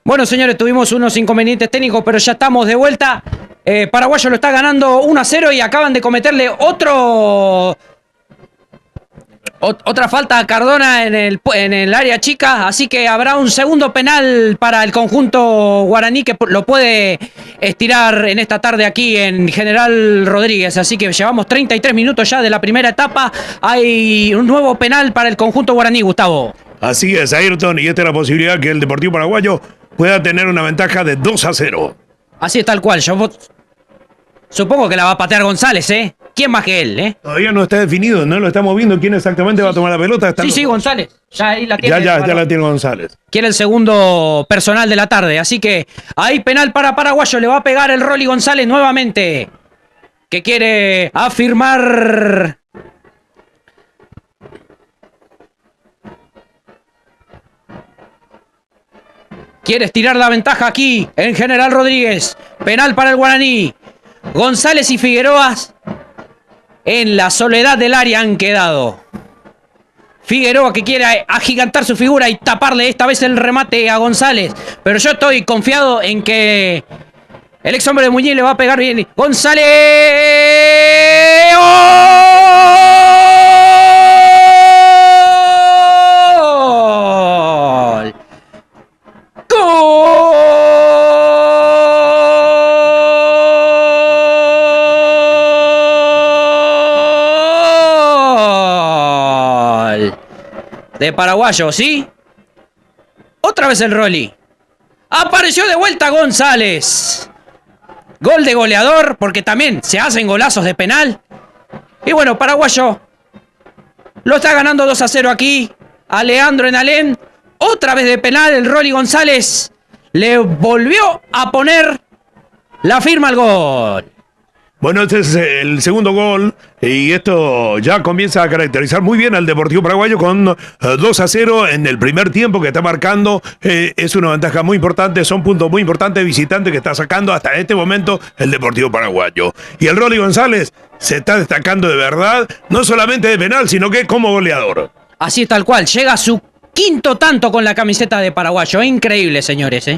Bueno, señores, tuvimos unos inconvenientes técnicos, pero ya estamos de vuelta. Paraguayo lo está ganando 1-0 y acaban de cometerle otra falta a Cardona en el área chica, así que habrá un segundo penal para el conjunto guaraní que lo puede estirar en esta tarde aquí en General Rodríguez. Así que llevamos 33 minutos ya de la primera etapa. Hay un nuevo penal para el conjunto guaraní, Gustavo. Así es, Ayrton, y esta es la posibilidad que el Deportivo Paraguayo pueda tener una ventaja de 2-0. Así es, tal cual. Yo supongo que la va a patear González, ¿eh? ¿Quién más que él, eh? Todavía no está definido, no lo estamos viendo quién exactamente va a tomar la pelota. Sí, González. Ya ahí la tiene. Ya la tiene González. Quiere el segundo personal de la tarde, así que hay penal para Paraguayo, le va a pegar el Rolly González nuevamente, que quiere afirmar. Quiere estirar la ventaja aquí en General Rodríguez. Penal para el guaraní. González y Figueroa en la soledad del área han quedado. Figueroa que quiere agigantar su figura y taparle esta vez el remate a González. Pero yo estoy confiado en que el ex hombre de Muñiz le va a pegar bien. ¡González! ¡Oh! De Paraguayo, ¿sí? Otra vez el Rolly. Apareció de vuelta González. Gol de goleador, porque también se hacen golazos de penal. Y bueno, Paraguayo lo está ganando 2-0 aquí a Leandro Enalén. Otra vez de penal, el Rolly González le volvió a poner la firma al gol. Bueno, este es el segundo gol y esto ya comienza a caracterizar muy bien al Deportivo Paraguayo con 2-0 en el primer tiempo que está marcando. Es una ventaja muy importante, son puntos muy importantes visitantes que está sacando hasta este momento el Deportivo Paraguayo. Y el Rolly González se está destacando de verdad, no solamente de penal, sino que como goleador. Así es, tal cual, llega a su quinto tanto con la camiseta de Paraguayo. Increíble, señores,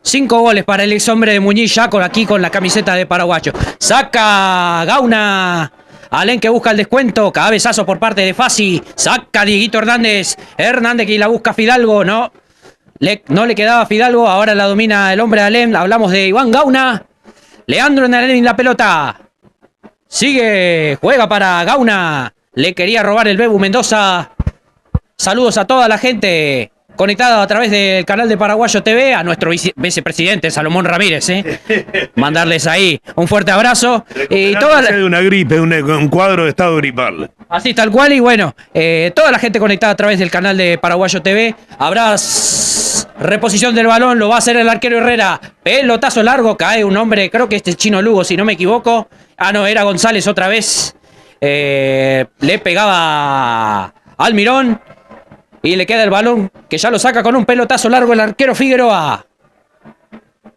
5 goles para el ex hombre de Muñiz ya aquí con la camiseta de Paraguayo. Saca Gauna. Alén que busca el descuento. Cabezazo por parte de Fassi. Saca Dieguito Hernández. Hernández que la busca Fidalgo. No le quedaba Fidalgo. Ahora la domina el hombre de Alén. Hablamos de Iván Gauna. Leandro en Alén en la pelota. Sigue. Juega para Gauna. Le quería robar el Bebu Mendoza. Saludos a toda la gente conectada a través del canal de Paraguayo TV, a nuestro vicepresidente Salomón Ramírez, mandarles ahí un fuerte abrazo. Y toda de una gripe, un cuadro de estado gripal. Así tal cual, y bueno, toda la gente conectada a través del canal de Paraguayo TV. Habrá reposición del balón, lo va a hacer el arquero Herrera. Pelotazo largo, cae un hombre, creo que este es Chino Lugo, si no me equivoco. Ah, no, era González otra vez. Le pegaba Almirón. Y le queda el balón que ya lo saca con un pelotazo largo el arquero Figueroa.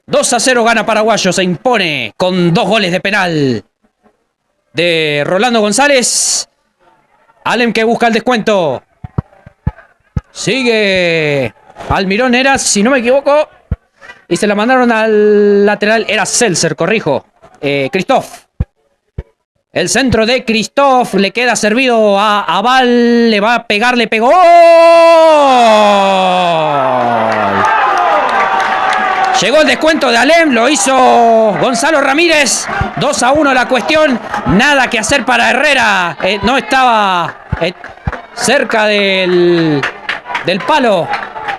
2-0 gana Paraguayo, se impone con 2 goles de penal de Rolando González. Alem que busca el descuento. Sigue Almirón, era, si no me equivoco. Y se la mandaron al lateral, era Seltzer, corrijo. Christoph. El centro de Christoph le queda servido a Val, le va a pegar, le pegó. ¡Gol! Llegó el descuento de Alem, lo hizo Gonzalo Ramírez. 2-1 la cuestión, nada que hacer para Herrera. No estaba cerca del palo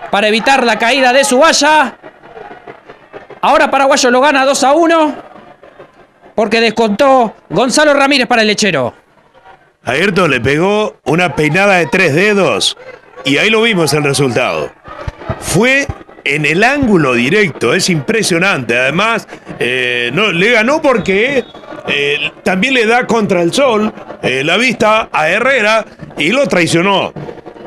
para evitar la caída de su valla. Ahora Paraguayo lo gana 2-1. Porque descontó Gonzalo Ramírez para el lechero. Ayrton le pegó una peinada de 3 dedos y ahí lo vimos el resultado. Fue en el ángulo directo, es impresionante. Además, no, le ganó porque también le da contra el sol la vista a Herrera y lo traicionó.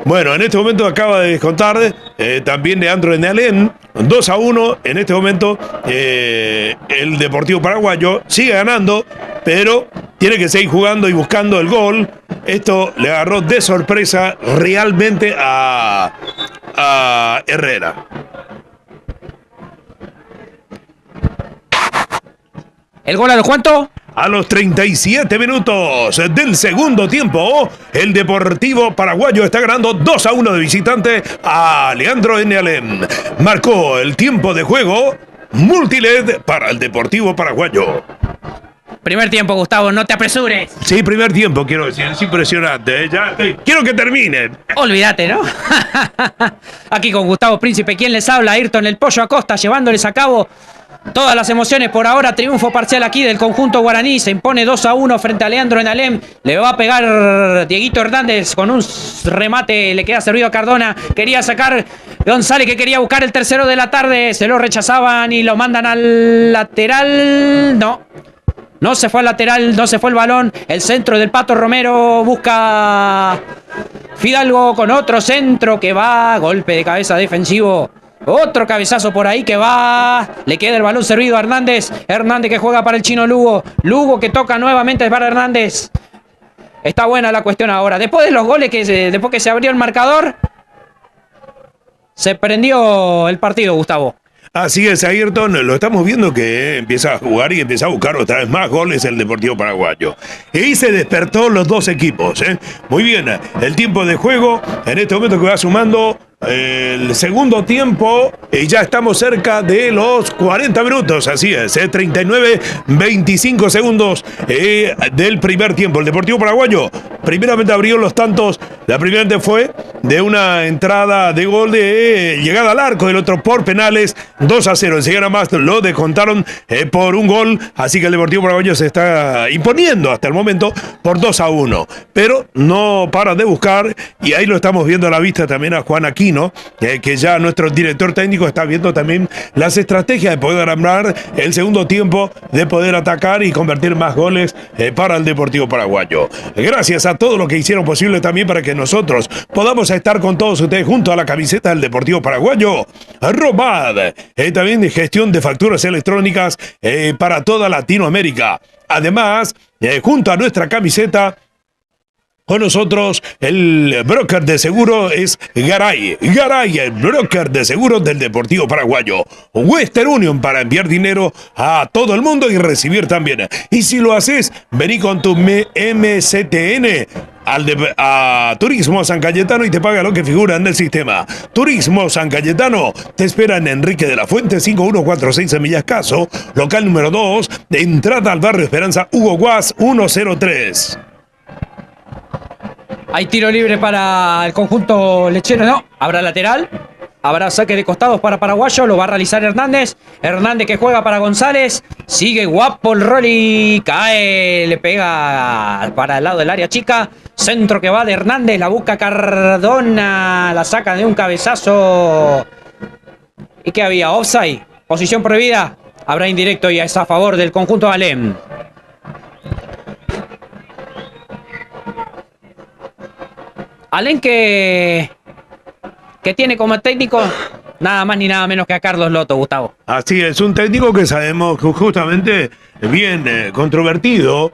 Bueno, en este momento acaba de descontar también Leandro Enalén. 2-1 en este momento. El Deportivo Paraguayo sigue ganando, pero tiene que seguir jugando y buscando el gol. Esto le agarró de sorpresa realmente a Herrera. ¿El gol a los cuánto? A los 37 minutos del segundo tiempo, el Deportivo Paraguayo está ganando 2-1 de visitante a Leandro N. Alem. Marcó el tiempo de juego Multiled para el Deportivo Paraguayo. Primer tiempo, Gustavo, no te apresures. Sí, primer tiempo, quiero decir, es impresionante. Quiero que termine. Olvídate, ¿no? Aquí con Gustavo Príncipe, ¿quién les habla? Ayrton el Pollo Acosta, llevándoles a cabo todas las emociones. Por ahora, triunfo parcial aquí del conjunto guaraní. Se impone 2-1 frente a Leandro Enalem. Le va a pegar Dieguito Hernández con un remate. Le queda servido a Cardona. Quería sacar González, que quería buscar el tercero de la tarde. Se lo rechazaban y lo mandan al lateral. No se fue al lateral, no se fue el balón. El centro del Pato Romero busca Fidalgo con otro centro que va. Golpe de cabeza defensivo. Otro cabezazo por ahí que va. Le queda el balón servido a Hernández. Hernández que juega para el chino Lugo. Lugo que toca nuevamente para Hernández. Está buena la cuestión ahora. Después de los goles, después que se abrió el marcador, se prendió el partido, Gustavo. Así es, Ayrton, lo estamos viendo que empieza a jugar y empieza a buscar otra vez más goles el Deportivo Paraguayo. Y se despertó los dos equipos, ¿eh? Muy bien, el tiempo de juego en este momento que va sumando el segundo tiempo y ya estamos cerca de los 40 minutos, así es, 39-25 segundos del primer tiempo. El Deportivo Paraguayo primeramente abrió los tantos, la primera fue de una entrada de gol de llegada al arco, del otro por penales, 2-0, enseguida más lo descontaron por un gol, así que el Deportivo Paraguayo se está imponiendo hasta el momento por 2-1, pero no para de buscar y ahí lo estamos viendo a la vista también a Juan Aquino, que ya nuestro director técnico está viendo también las estrategias de poder armar el segundo tiempo, de poder atacar y convertir más goles para el Deportivo Paraguayo. Gracias a todos los que hicieron posible también para que nosotros podamos estar con todos ustedes junto a la camiseta del Deportivo Paraguayo. Romad, también de gestión de facturas electrónicas para toda Latinoamérica. Además, junto a nuestra camiseta, con nosotros, el broker de seguro es Garay. Garay, el broker de seguros del Deportivo Paraguayo. Western Union para enviar dinero a todo el mundo y recibir también. Y si lo haces, vení con tu MCTN a Turismo San Cayetano y te paga lo que figura en el sistema. Turismo San Cayetano te espera en Enrique de la Fuente 5146 Semillas Caso, local número 2, de entrada al barrio Esperanza, Hugo Guas 103. Hay tiro libre para el conjunto lechero, no, habrá lateral, habrá saque de costados para Paraguayo, lo va a realizar Hernández. Hernández que juega para González, sigue guapo el Rolly, cae, le pega para el lado del área chica, centro que va de Hernández, la busca Cardona, la saca de un cabezazo. ¿Y qué había? Offside, posición prohibida, habrá indirecto y es a favor del conjunto Alem. Alem que tiene como técnico nada más ni nada menos que a Carlos Loto, Gustavo. Así es, un técnico que sabemos justamente bien controvertido,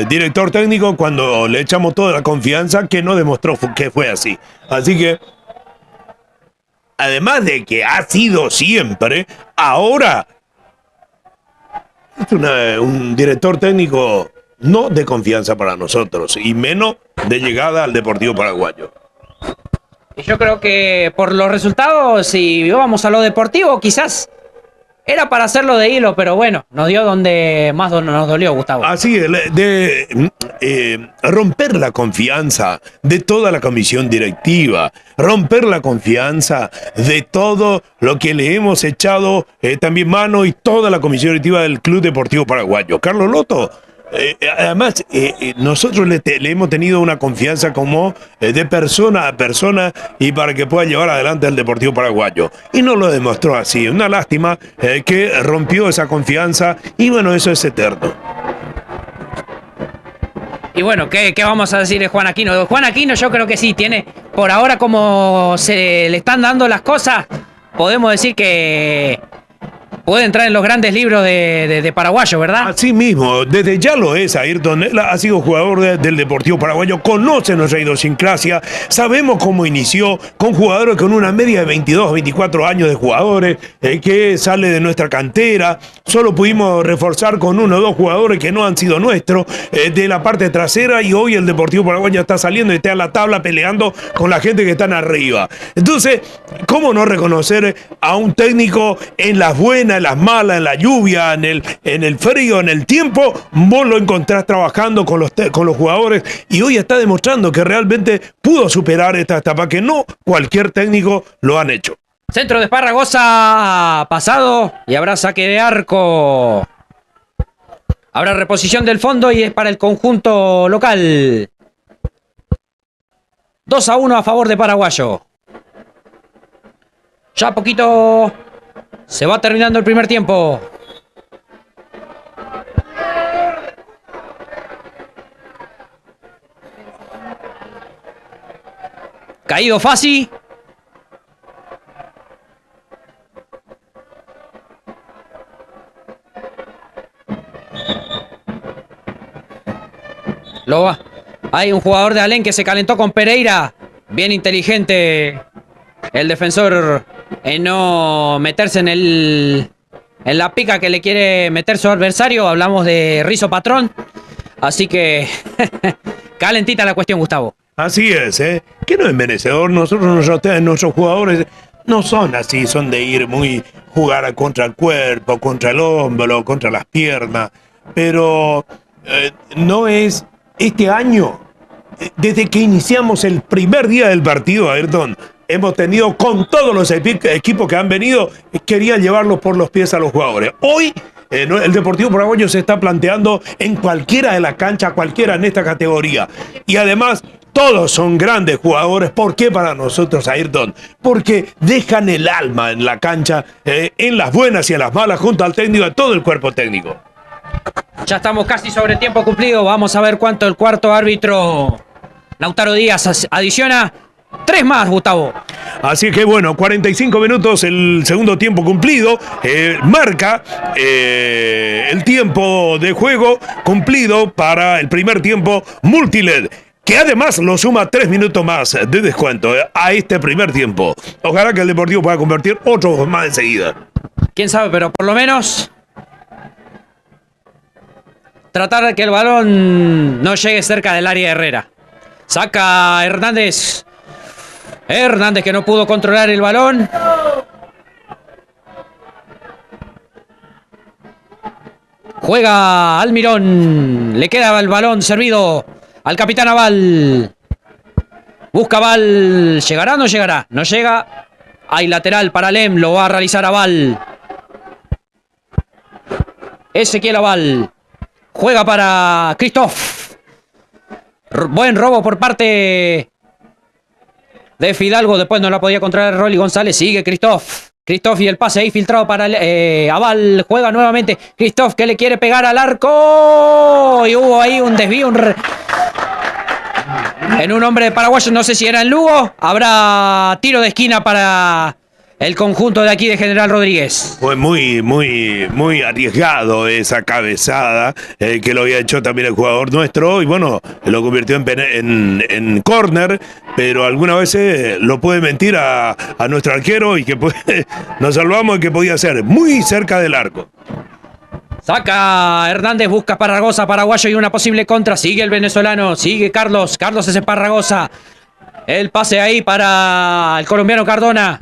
director técnico cuando le echamos toda la confianza, que no demostró que fue así. Así que, además de que ha sido siempre, ahora es un director técnico no de confianza para nosotros y menos de llegada al Deportivo Paraguayo. Y yo creo que por los resultados, si vamos a lo deportivo, quizás era para hacerlo de hilo, pero bueno, nos dio donde más nos dolió, Gustavo. Así es, de romper la confianza de toda la comisión directiva, romper la confianza de todo lo que le hemos echado también mano y toda la comisión directiva del Club Deportivo Paraguayo. Carlos Loto, además, nosotros le hemos tenido una confianza como de persona a persona y para que pueda llevar adelante al Deportivo Paraguayo. Y no lo demostró así. Una lástima que rompió esa confianza y bueno, eso es eterno. Y bueno, ¿qué vamos a decir de Juan Aquino? Juan Aquino yo creo que sí, tiene, por ahora como se le están dando las cosas, podemos decir que puede entrar en los grandes libros de paraguayo, ¿verdad? Así mismo, desde ya lo es Ayrton. Él ha sido jugador del Deportivo Paraguayo, conoce nuestra idiosincrasia, sabemos cómo inició con jugadores con una media de 22, 24 años de jugadores, que sale de nuestra cantera. Solo pudimos reforzar con 1 o 2 jugadores que no han sido nuestros, de la parte trasera, y hoy el Deportivo Paraguayo está saliendo y está en la tabla peleando con la gente que están arriba. Entonces, ¿cómo no reconocer a un técnico en las buenas, en las malas, en la lluvia, en el frío, en el tiempo? Vos lo encontrás trabajando con los jugadores, y hoy está demostrando que realmente pudo superar esta etapa, que no cualquier técnico lo han hecho. Centro de Esparragosa pasado y habrá saque de arco. Habrá reposición del fondo y es para el conjunto local. 2-1 a favor de Paraguayo. Ya a poquito se va terminando el primer tiempo. Caído Fassi. Hay un jugador de Alén que se calentó con Pereira. Bien inteligente el defensor en no meterse en la pica que le quiere meter su adversario. Hablamos de Rizo Patrón. Así que calentita la cuestión, Gustavo. Así es, que no es merecedor. Nuestros jugadores no son así, son de ir muy jugar contra el cuerpo, contra el hombro, contra las piernas. Pero no es este año, desde que iniciamos el primer día del partido, Ayrton, hemos tenido con todos los equipos que han venido, querían llevarlos por los pies a los jugadores. Hoy el Deportivo Paraguayo se está planteando en cualquiera de las canchas, cualquiera en esta categoría. Y además, todos son grandes jugadores. ¿Por qué para nosotros, Ayrton? Porque dejan el alma en la cancha, en las buenas y en las malas, junto al técnico, a todo el cuerpo técnico. Ya estamos casi sobre tiempo cumplido. Vamos a ver cuánto el cuarto árbitro Lautaro Díaz adiciona. 3 más, Gustavo. Así que bueno, 45 minutos el segundo tiempo cumplido. Marca el tiempo de juego cumplido para el primer tiempo Multiled, que además lo suma 3 minutos más de descuento a este primer tiempo. Ojalá que el Deportivo pueda convertir otros más enseguida. Quién sabe, pero por lo menos tratar de que el balón no llegue cerca del área de Herrera. Saca Hernández. Hernández que no pudo controlar el balón. Juega Almirón. Le queda el balón servido al capitán Aval. Busca Aval. ¿Llegará o no llegará? No llega. Hay lateral para Lem. Lo va a realizar Aval. Ezequiel Aval. Juega para Christoph. Buen robo por parte de Fidalgo. Después no la podía controlar Rolly González. Sigue Christoph. Christoph y el pase ahí filtrado para Aval. Juega nuevamente Christoph que le quiere pegar al arco. Y hubo ahí un desvío. En un hombre de paraguayo. No sé si era en Lugo. Habrá tiro de esquina para el conjunto de aquí de General Rodríguez. Fue muy arriesgado esa cabezada que lo había hecho también el jugador nuestro, y bueno, lo convirtió en córner, pero algunas veces lo puede mentir a nuestro arquero, y que nos salvamos de que podía ser muy cerca del arco. Saca Hernández, busca Esparragosa, paraguayo, y una posible contra. Sigue el venezolano, sigue Carlos es Esparragosa. El pase ahí para el colombiano Cardona.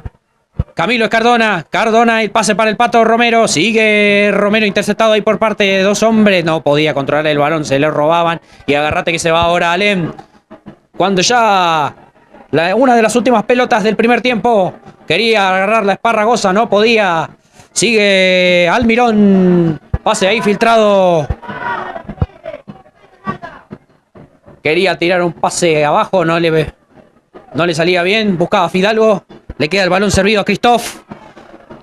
Camilo es Cardona, el pase para el Pato Romero. Sigue Romero interceptado ahí por parte de 2 hombres. No podía controlar el balón, se le robaban. Y agarrate que se va ahora Alem. Cuando ya una de las últimas pelotas del primer tiempo quería agarrar la Esparragosa, no podía. Sigue Almirón. Pase ahí filtrado. Quería tirar un pase abajo, no le salía bien. Buscaba Fidalgo. Le queda el balón servido a Christoph.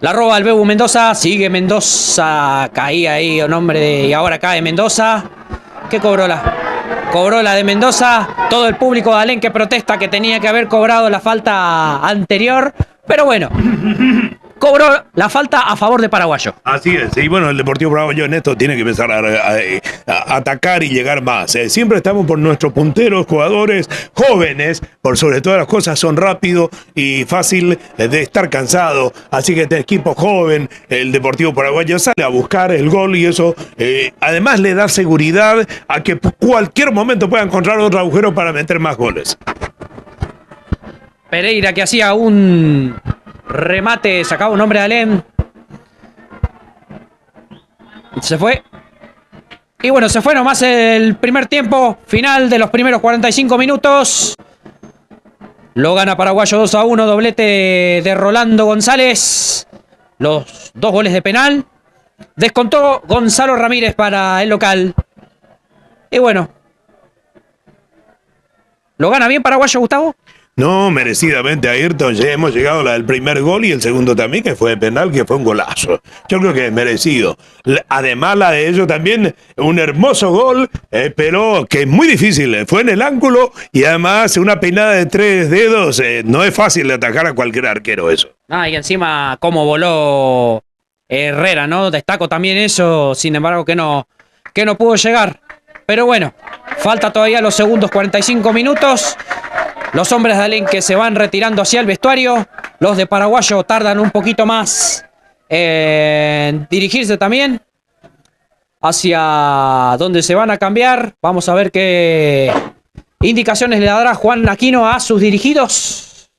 La roba el Bebu Mendoza. Sigue Mendoza. Caía ahí un hombre y ahora cae Mendoza. ¿Qué cobró la de Mendoza? Todo el público de Alén que protesta que tenía que haber cobrado la falta anterior. Pero bueno, cobró cobró la falta a favor de Paraguayo. Así es, y bueno, el Deportivo Paraguayo en esto tiene que empezar a atacar y llegar más. Siempre estamos por nuestros punteros, jugadores jóvenes, por sobre todas las cosas, son rápidos y fácil de estar cansado. Así que este equipo joven, el Deportivo Paraguayo, sale a buscar el gol y eso además le da seguridad a que cualquier momento pueda encontrar otro agujero para meter más goles. Pereira que hacía un remate, sacaba un hombre de Alem. Se fue. Y bueno, se fue nomás el primer tiempo, final de los primeros 45 minutos. Lo gana Paraguayo 2-1, doblete de Rolando González. Los 2 goles de penal. Descontó Gonzalo Ramírez para el local. Y bueno. ¿Lo gana bien Paraguayo, Gustavo? No, merecidamente, Ayrton, ya hemos llegado a la del primer gol y el segundo también, que fue de penal, que fue un golazo. Yo creo que es merecido. Además, la de ellos también, un hermoso gol, pero que es muy difícil. Fue en el ángulo y además una peinada de 3 dedos. No es fácil de atacar a cualquier arquero eso. Ah, y encima cómo voló Herrera, ¿no? Destaco también eso, sin embargo que no pudo llegar. Pero bueno, falta todavía los segundos 45 minutos. Los hombres de Alem que se van retirando hacia el vestuario. Los de Paraguayo tardan un poquito más en dirigirse también hacia donde se van a cambiar. Vamos a ver qué indicaciones le dará Juan Aquino a sus dirigidos.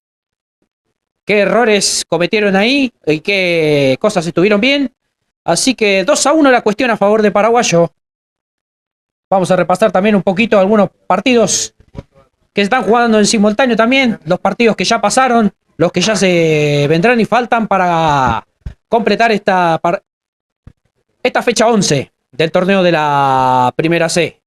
Qué errores cometieron ahí y qué cosas estuvieron bien. Así que 2-1 la cuestión a favor de Paraguayo. Vamos a repasar también un poquito algunos partidos que se están jugando en simultáneo también, los partidos que ya pasaron, los que ya se vendrán y faltan para completar esta fecha 11 del torneo de la Primera C.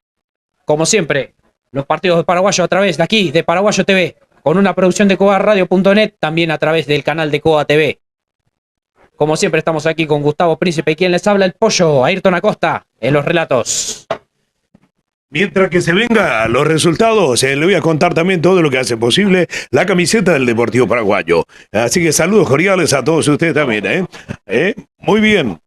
Como siempre, los partidos de Paraguayo a través de aquí, de Paraguayo TV, con una producción de coaradio.net, también a través del canal de Coa TV. Como siempre estamos aquí con Gustavo Príncipe y quien les habla, el Pollo, Ayrton Acosta, en los relatos. Mientras que se venga los resultados, le voy a contar también todo lo que hace posible la camiseta del Deportivo Paraguayo. Así que saludos cordiales a todos ustedes también. Muy bien.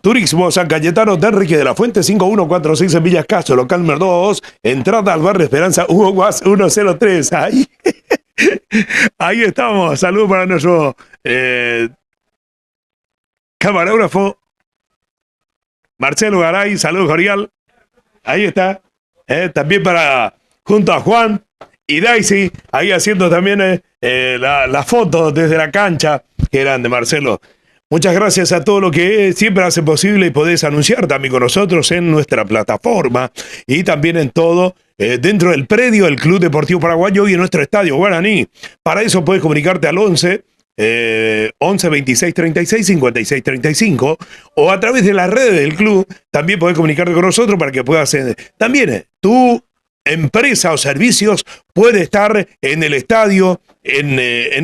Turismo San Cayetano de Enrique de la Fuente, 5146 en Villas Castro, local número 2, entrada al barrio Esperanza, Hugo Guas 103. Ahí estamos. Saludos para nuestro camarógrafo Marcelo Garay, saludos cordial. Ahí está. También junto a Juan y Daisy, ahí haciendo también la foto desde la cancha, que eran de Marcelo. Muchas gracias a todo lo que siempre hace posible y podés anunciar también con nosotros en nuestra plataforma y también en todo dentro del predio del Club Deportivo Paraguayo y en nuestro estadio Guaraní. Para eso podés comunicarte al 11 26 36 56 35 o a través de las redes del club. También podés comunicarte con nosotros para que puedas también tu empresa o servicios puede estar en el estadio, en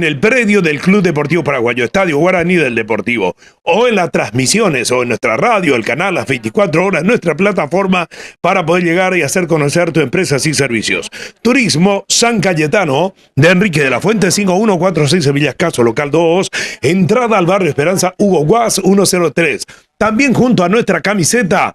el predio del Club Deportivo Paraguayo, Estadio Guaraní del Deportivo, o en las transmisiones, o en nuestra radio, el canal, las 24 horas, nuestra plataforma, para poder llegar y hacer conocer tu empresa y servicios. Turismo San Cayetano, de Enrique de la Fuente, 5146 Villas Caso, local 2, entrada al barrio Esperanza, Hugo Guas 103. También junto a nuestra camiseta,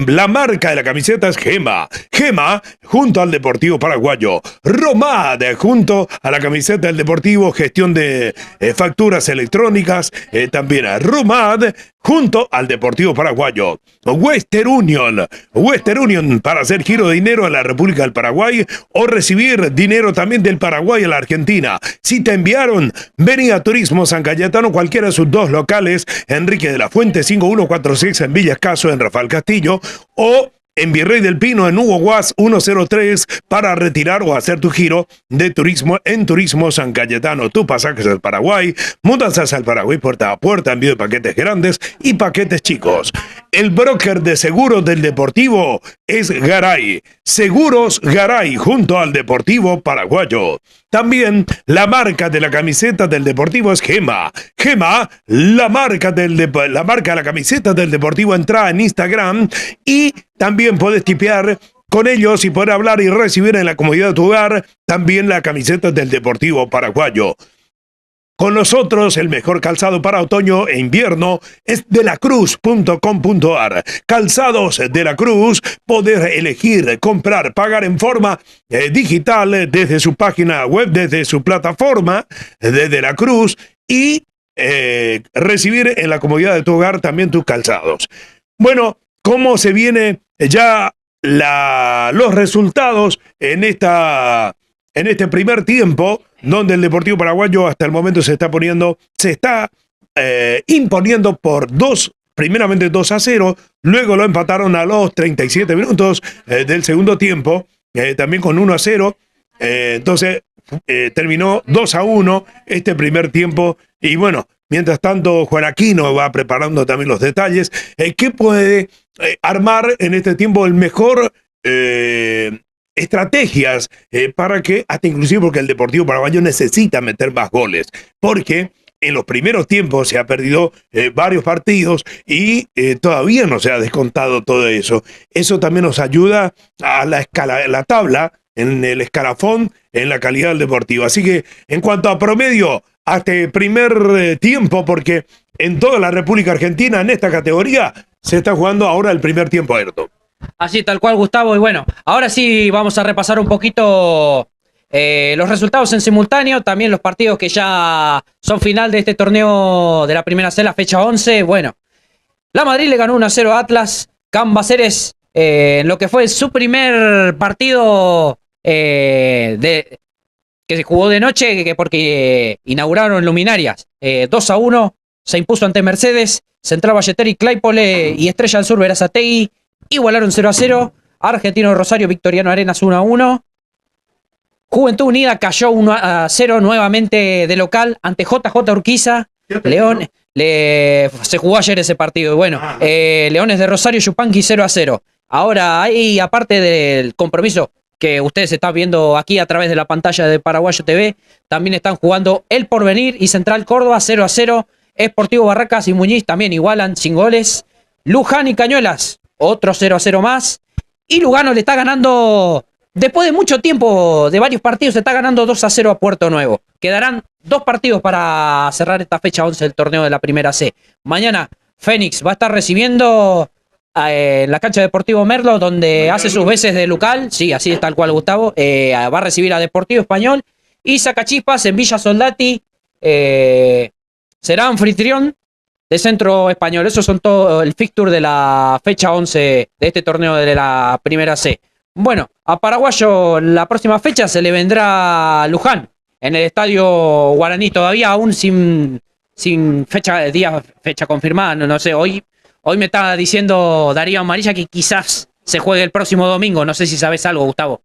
la marca de la camiseta es Gema. Gema junto al Deportivo Paraguayo. Romad junto a la camiseta del Deportivo, gestión de facturas electrónicas. También a Romad junto al Deportivo Paraguayo. Western Union para hacer giro de dinero a la República del Paraguay o recibir dinero también del Paraguay a la Argentina. Si te enviaron, vení a Turismo San Cayetano, cualquiera de sus 2 locales, Enrique de la Fuente 5146 en Villas Caso, en Rafael Castillo, o en Virrey del Pino, en Hugo Guas 103, para retirar o hacer tu giro de turismo en Turismo San Cayetano. Tu pasajes al Paraguay, mudanzas al Paraguay puerta a puerta, envío de paquetes grandes y paquetes chicos. El broker de seguros del Deportivo es Garay. Seguros Garay junto al Deportivo Paraguayo. También la marca de la camiseta del Deportivo es Gema. Gema, la marca de la camiseta del Deportivo, entra en Instagram y también puedes tipear con ellos y poder hablar y recibir en la comodidad de tu hogar también la camiseta del Deportivo Paraguayo. Con nosotros, el mejor calzado para otoño e invierno es delacruz.com.ar. Calzados de la Cruz, poder elegir, comprar, pagar en forma digital desde su página web, desde su plataforma de la Cruz y recibir en la comodidad de tu hogar también tus calzados. Bueno, ¿cómo se viene ya los resultados en este primer tiempo, donde el Deportivo Paraguayo hasta el momento se está imponiendo primeramente 2-0, luego lo empataron a los 37 minutos del segundo tiempo, también con 1-0, entonces terminó 2-1 este primer tiempo, y bueno, mientras tanto Juan Aquino va preparando también los detalles, ¿qué puede armar en este tiempo el mejor estrategias para que, hasta inclusive porque el Deportivo Paraguayo necesita meter más goles, porque en los primeros tiempos se ha perdido varios partidos y todavía no se ha descontado todo eso. Eso también nos ayuda a la tabla, en el escalafón, en la calidad del Deportivo. Así que en cuanto a promedio, hasta el primer tiempo, porque en toda la República Argentina, en esta categoría, se está jugando ahora el primer tiempo, Ayrton. Así, tal cual, Gustavo. Y bueno, ahora sí vamos a repasar un poquito los resultados en simultáneo, también los partidos que ya son final de este torneo de la primera C, la fecha 11. Bueno, la Madrid le ganó 1-0 a Atlas. Cambaceres, en lo que fue su primer partido que se jugó de noche, porque inauguraron luminarias. 2-1 se impuso ante Mercedes. Central Valleter, Claypole y Estrella del Sur, Berazategui igualaron 0-0. Argentino Rosario, Victoriano Arenas 1-1. Juventud Unida cayó 1-0 nuevamente de local ante JJ Urquiza. León, se jugó ayer ese partido. Y bueno, Leones de Rosario, Yupanqui 0-0. Ahora, ahí, aparte del compromiso que ustedes están viendo aquí a través de la pantalla de Paraguayo TV, también están jugando El Porvenir y Central Córdoba 0-0. Sportivo Barracas y Muñiz también igualan sin goles. Luján y Cañuelas, otro 0-0 más. Y Lugano le está ganando, después de mucho tiempo, de varios partidos, se está ganando 2-0 a Puerto Nuevo. Quedarán 2 partidos para cerrar esta fecha 11 del torneo de la Primera C. Mañana Fénix va a estar recibiendo en la cancha de Deportivo Merlo, donde hace sus veces de local. Sí, así es tal cual, Gustavo. Va a recibir a Deportivo Español. Y Sacachispas en Villa Soldati será anfitrión de Centro Español. Esos son todo el fixture de la fecha 11 de este torneo de la Primera C. Bueno, a Paraguayo la próxima fecha se le vendrá Luján en el Estadio Guaraní, todavía aún sin fecha confirmada. No sé, hoy me está diciendo Darío Amarilla que quizás se juegue el próximo domingo. No sé si sabes algo, Gustavo.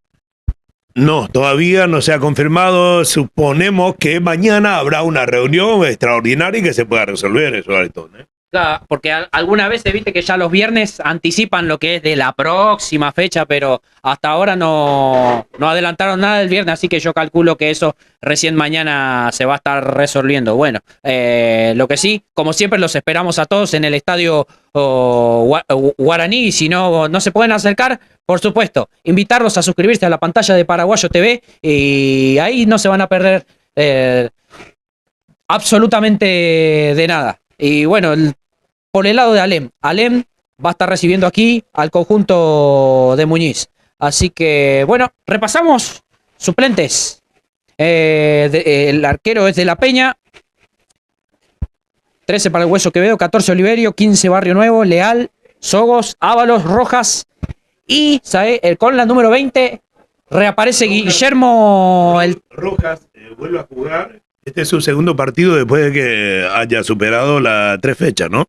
No, todavía no se ha confirmado. Suponemos que mañana habrá una reunión extraordinaria y que se pueda resolver eso, Ayrton, ¿eh? Claro, porque alguna vez se viste que ya los viernes anticipan lo que es de la próxima fecha, pero hasta ahora no adelantaron nada del viernes, así que yo calculo que eso recién mañana se va a estar resolviendo. Bueno, lo que sí, como siempre, los esperamos a todos en el Estadio Guaraní, y si no se pueden acercar, por supuesto, invitarlos a suscribirse a la pantalla de Paraguayo TV, y ahí no se van a perder absolutamente de nada. Y bueno, por el lado de Alem va a estar recibiendo aquí al conjunto de Muñiz. Así que, bueno, repasamos suplentes. El arquero es de La Peña. 13 para el Hueso Quevedo, 14 Oliverio, 15 Barrio Nuevo, Leal, Sogos, Ábalos, Rojas. Y con la número 20 reaparece Guillermo. Rojas vuelve a jugar. Este es su segundo partido después de que haya superado las 3 fechas, ¿no?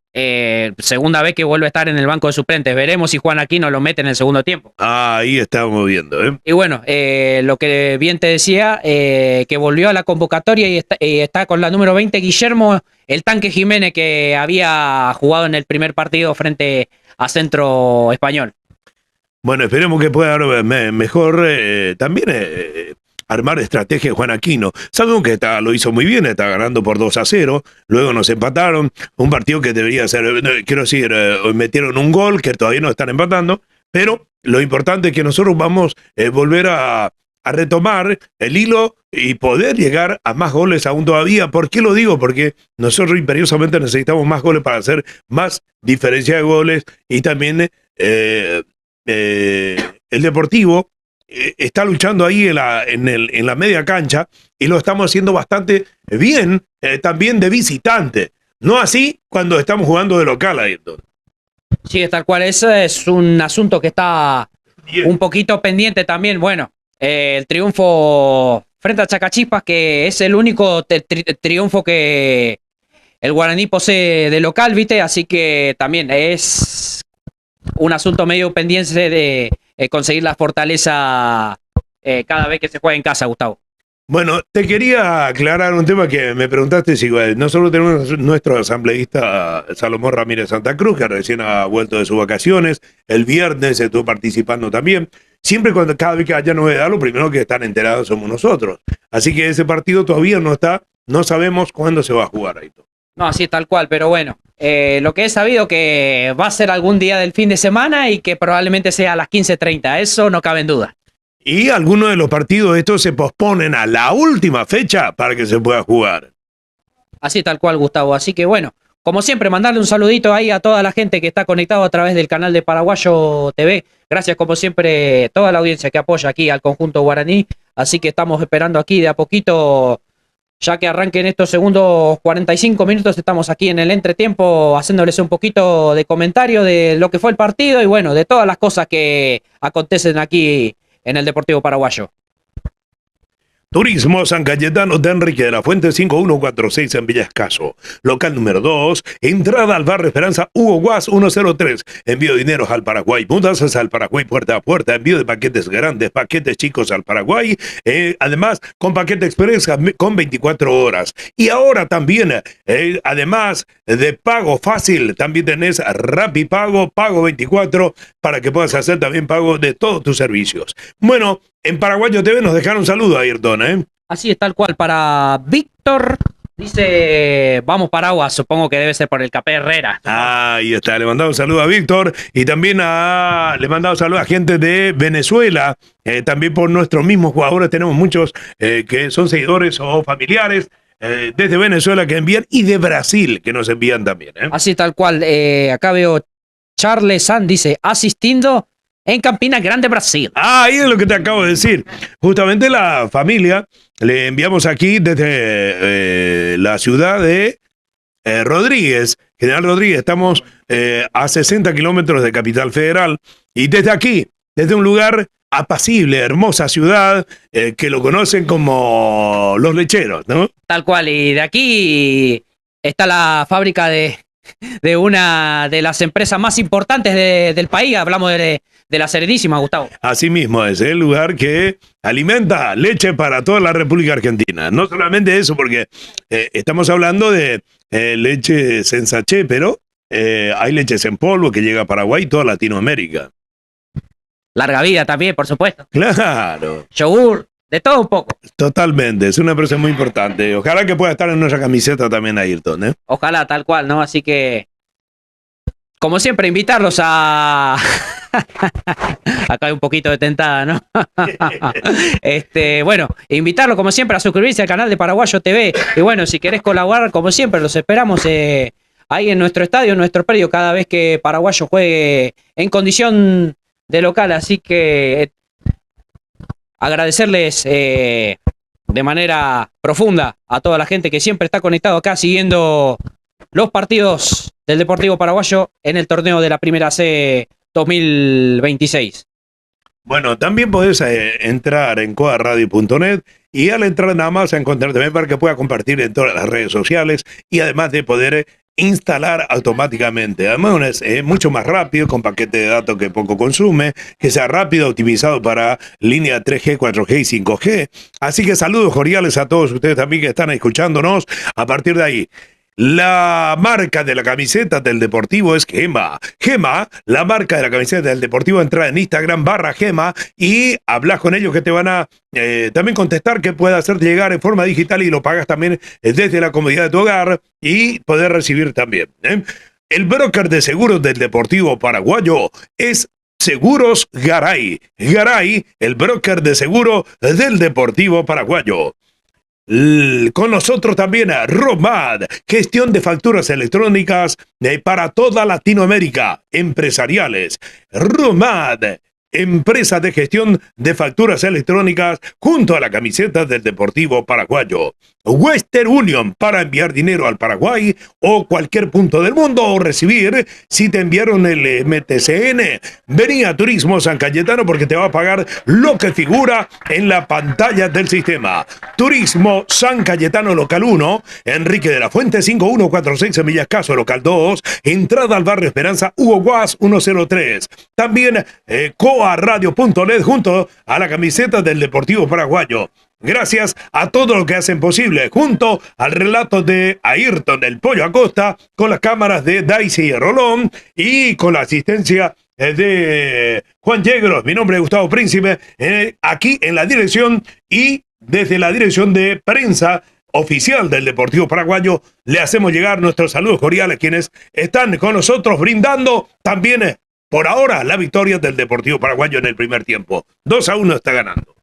Segunda vez que vuelve a estar en el banco de suplentes. Veremos si Juan Aquino lo mete en el segundo tiempo. Ahí estamos viendo, ¿eh? Y bueno, lo que bien te decía, que volvió a la convocatoria y está con la número 20, Guillermo, el Tanque Jiménez, que había jugado en el primer partido frente a Centro Español. Bueno, esperemos que pueda mejor también armar estrategia de Juan Aquino. Sabemos que lo hizo muy bien, está ganando por 2-0, luego nos empataron, un partido que debería ser, quiero decir, metieron un gol que todavía no están empatando, pero lo importante es que nosotros vamos a volver a a retomar el hilo y poder llegar a más goles aún todavía. ¿Por qué lo digo? Porque nosotros imperiosamente necesitamos más goles para hacer más diferencia de goles y también el Deportivo está luchando ahí en la media cancha y lo estamos haciendo bastante bien, también de visitante. No así cuando estamos jugando de local, Ayrton. Sí, tal cual. Ese es un asunto que está bien, un poquito pendiente también. Bueno, el triunfo frente a Chacachipas, que es el único triunfo que el Guaraní posee de local, ¿viste? Así que también es un asunto medio pendiente de conseguir la fortaleza cada vez que se juega en casa, Gustavo. Bueno, te quería aclarar un tema que me preguntaste. Si nosotros tenemos nuestro asambleísta Salomón Ramírez Santa Cruz, que recién ha vuelto de sus vacaciones. El viernes estuvo participando también. Siempre cada vez que haya novedad, lo primero que están enterados somos nosotros. Así que ese partido todavía no está, no sabemos cuándo se va a jugar ahí. No, así tal cual, pero bueno, lo que he sabido que va a ser algún día del fin de semana y que probablemente sea a las 15:30, eso no cabe en duda. Y algunos de los partidos estos se posponen a la última fecha para que se pueda jugar. Así tal cual, Gustavo. Así que bueno, como siempre, mandarle un saludito ahí a toda la gente que está conectado a través del canal de Paraguayo TV. Gracias, como siempre, toda la audiencia que apoya aquí al conjunto guaraní. Así que estamos esperando aquí de a poquito, ya que arranquen estos segundos 45 minutos, estamos aquí en el entretiempo haciéndoles un poquito de comentario de lo que fue el partido y bueno, de todas las cosas que acontecen aquí en el Deportivo Paraguayo. Turismo San Cayetano de Enrique de la Fuente 5146 en Villa Escaso. Local número 2, entrada al barrio Esperanza Hugo Guas 103. Envío de dineros al Paraguay, mudanzas al Paraguay puerta a puerta, envío de paquetes grandes, paquetes chicos al Paraguay, además con paquete express con 24 horas. Y ahora también, además de pago fácil, también tenés Rapipago, pago 24, para que puedas hacer también pago de todos tus servicios. Bueno, en Paraguayo TV nos dejaron un saludo, Ayrton, ¿eh? Así es, tal cual, para Víctor. Dice, vamos Paraguas, supongo que debe ser por el Capé Herrera. Ahí está, le mandamos un saludo a Víctor y también le mandamos un saludo a gente de Venezuela, también por nuestros mismos jugadores. Tenemos muchos que son seguidores o familiares desde Venezuela que envían y de Brasil que nos envían también. Así tal cual, acá veo Charles San, dice, asistiendo en Campina Grande, Brasil. Ahí es lo que te acabo de decir. Justamente la familia le enviamos aquí desde la ciudad de Rodríguez, General Rodríguez. Estamos a 60 kilómetros de Capital Federal y desde aquí, desde un lugar apacible, hermosa ciudad, que lo conocen como Los Lecheros, ¿no? Tal cual, y de aquí está la fábrica de una de las empresas más importantes del país. Hablamos de la Serenísima, Gustavo. Así mismo es el lugar que alimenta leche para toda la República Argentina. No solamente eso, porque estamos hablando de leches en sachet, pero hay leches en polvo que llega a Paraguay y toda Latinoamérica. Larga vida también, por supuesto. Claro. Yogur, de todo un poco. Totalmente, es una empresa muy importante. Ojalá que pueda estar en nuestra camiseta también, Ayrton, ¿eh? Ojalá, tal cual, ¿no? Así que, como siempre, invitarlos a... Acá hay un poquito de tentada, ¿no? Bueno, invitarlos, como siempre, a suscribirse al canal de Paraguayo TV. Y bueno, si querés colaborar, como siempre, los esperamos ahí en nuestro estadio, en nuestro predio, cada vez que Paraguayo juegue en condición de local. Así que agradecerles de manera profunda a toda la gente que siempre está conectado acá siguiendo los partidos del Deportivo Paraguayo en el torneo de la Primera C 2026. Bueno, también podés entrar en coaradio.net y al entrar nada más a encontrar también para que pueda compartir en todas las redes sociales y además de poder instalar automáticamente. Además es mucho más rápido, con paquete de datos que poco consume, que sea rápido, optimizado para línea 3G, 4G y 5G. Así que saludos cordiales a todos ustedes también que están escuchándonos. A partir de ahí, la marca de la camiseta del Deportivo es Gema. Gema, la marca de la camiseta del Deportivo, entra en Instagram /Gema y hablas con ellos que te van a también contestar, que pueda hacerte llegar en forma digital y lo pagas también desde la comodidad de tu hogar y poder recibir también. El broker de seguros del Deportivo Paraguayo es Seguros Garay. Garay, el broker de seguro del Deportivo Paraguayo. Con nosotros también Romad, gestión de facturas electrónicas para toda Latinoamérica, empresariales. Romad, empresa de gestión de facturas electrónicas junto a la camiseta del Deportivo Paraguayo. Western Union, para enviar dinero al Paraguay o cualquier punto del mundo o recibir si te enviaron el MTCN. Vení a Turismo San Cayetano porque te va a pagar lo que figura en la pantalla del sistema. Turismo San Cayetano Local 1, Enrique de la Fuente 5146 en Villascaso, Local 2, entrada al barrio Esperanza, Hugo Guas 103. También coaradio.net junto a la camiseta del Deportivo Paraguayo. Gracias a todos los que hacen posible, junto al relato de Ayrton el Pollo Acosta, con las cámaras de Daisy Rolón y con la asistencia de Juan Yegros. Mi nombre es Gustavo Príncipe, aquí en la dirección y desde la dirección de prensa oficial del Deportivo Paraguayo le hacemos llegar nuestros saludos cordiales quienes están con nosotros brindando también por ahora la victoria del Deportivo Paraguayo en el primer tiempo. 2-1 está ganando.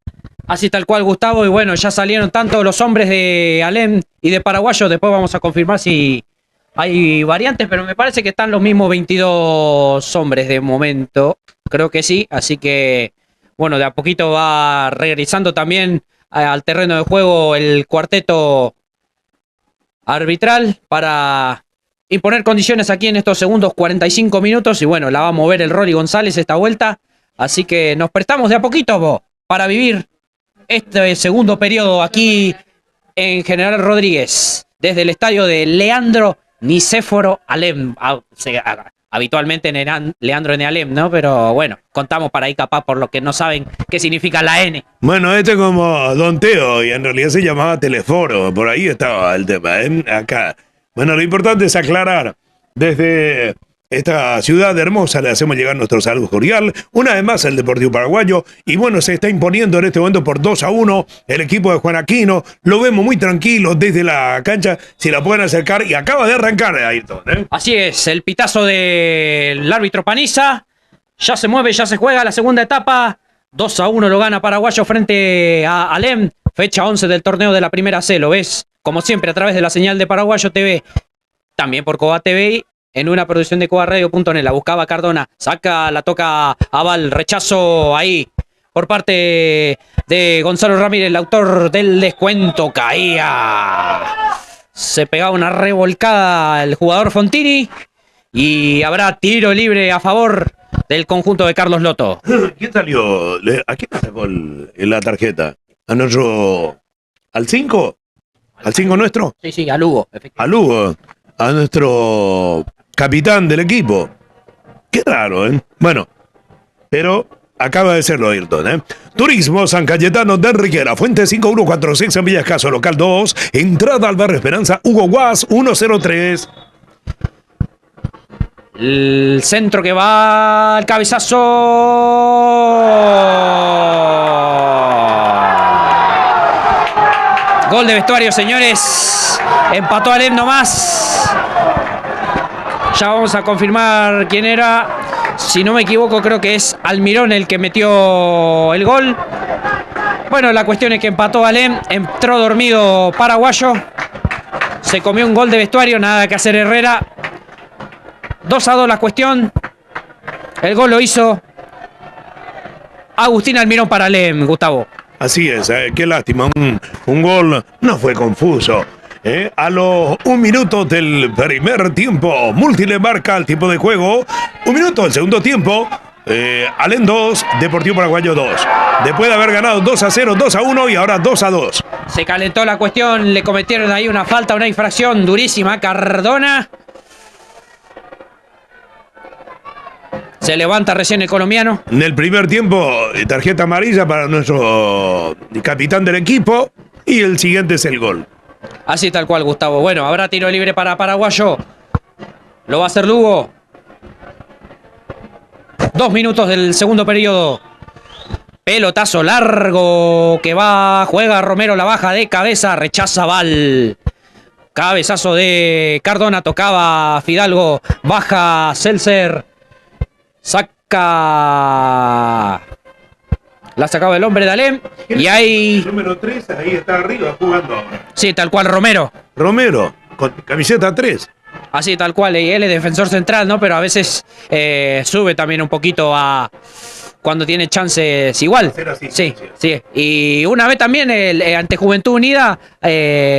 Así tal cual, Gustavo, y bueno, ya salieron tanto los hombres de Alem y de Paraguayo, después vamos a confirmar si hay variantes, pero me parece que están los mismos 22 hombres de momento, creo que sí, así que, bueno, de a poquito va regresando también al terreno de juego el cuarteto arbitral para imponer condiciones aquí en estos segundos 45 minutos, y bueno, la va a mover el Rory González esta vuelta, así que nos prestamos de a poquito para vivir este segundo periodo aquí en General Rodríguez, desde el estadio de Leandro Nicéforo Alem. Habitualmente Leandro N. Alem, ¿no? Pero bueno, contamos para ahí capaz por lo que no saben qué significa la N. Bueno, este es como Don Teo y en realidad se llamaba Teleforo. Por ahí estaba el tema, acá. Bueno, lo importante es aclarar desde esta ciudad hermosa le hacemos llegar nuestro saludo cordial, una vez más el Deportivo Paraguayo, y bueno, se está imponiendo en este momento por 2-1 el equipo de Juan Aquino, lo vemos muy tranquilo desde la cancha, si la pueden acercar, y acaba de arrancar Ayrton, Así es, el pitazo del árbitro Paniza, ya se mueve, ya se juega la segunda etapa, 2-1 lo gana Paraguayo frente a Alem, fecha 11 del torneo de la primera C, lo ves, como siempre, a través de la señal de Paraguayo TV, también por Coba TV, en una producción de cobarradio.net. La buscaba Cardona, saca, la toca Aval, rechazo ahí por parte de Gonzalo Ramírez, el autor del descuento, caía. Se pegaba una revolcada el jugador Fontini y habrá tiro libre a favor del conjunto de Carlos Loto. ¿Quién salió? ¿A quién sacó la tarjeta? ¿A nuestro... al 5? ¿Al 5 nuestro? Sí, a Lugo. A Lugo, a nuestro capitán del equipo. Qué raro, Bueno, pero acaba de serlo Ayrton, Turismo San Cayetano de Enriquera, Fuente 5146 en Villascaso, Local 2, entrada al barrio Esperanza, Hugo Guas 103. El centro que va al cabezazo. Gol de vestuario, señores. Empató Alem nomás. Ya vamos a confirmar quién era. Si no me equivoco, creo que es Almirón el que metió el gol. Bueno, la cuestión es que empató Alem. Entró dormido Paraguayo. Se comió un gol de vestuario. Nada que hacer Herrera. 2-2 la cuestión. El gol lo hizo Agustín Almirón para Alem, Gustavo. Así es, qué lástima. Un gol no fue confuso. A los 1 minuto del primer tiempo, Multi le marca el tiempo de juego. 1 minuto del segundo tiempo. Alem 2, Deportivo Paraguayo 2. Después de haber ganado 2-0, 2-1 y ahora 2-2. Se calentó la cuestión, le cometieron ahí una falta, una infracción durísima a Cardona. Se levanta recién el colombiano. En el primer tiempo, tarjeta amarilla para nuestro capitán del equipo. Y el siguiente es el gol. Así tal cual, Gustavo. Bueno, habrá tiro libre para Paraguayo. Lo va a hacer Lugo. 2 minutos del segundo periodo. Pelotazo largo que va, juega Romero, la baja de cabeza, rechaza Val. Cabezazo de Cardona, tocaba Fidalgo, baja Seltzer. saca. La sacaba el hombre de Alem. Y hay. Número 3, ahí está arriba jugando ahora. Sí, tal cual, Romero. Romero, con camiseta 3. Así, tal cual. Y él es defensor central, ¿no? Pero a veces sube también un poquito a. Cuando tiene chances igual. Sí, sí. Y una vez también ante Juventud Unida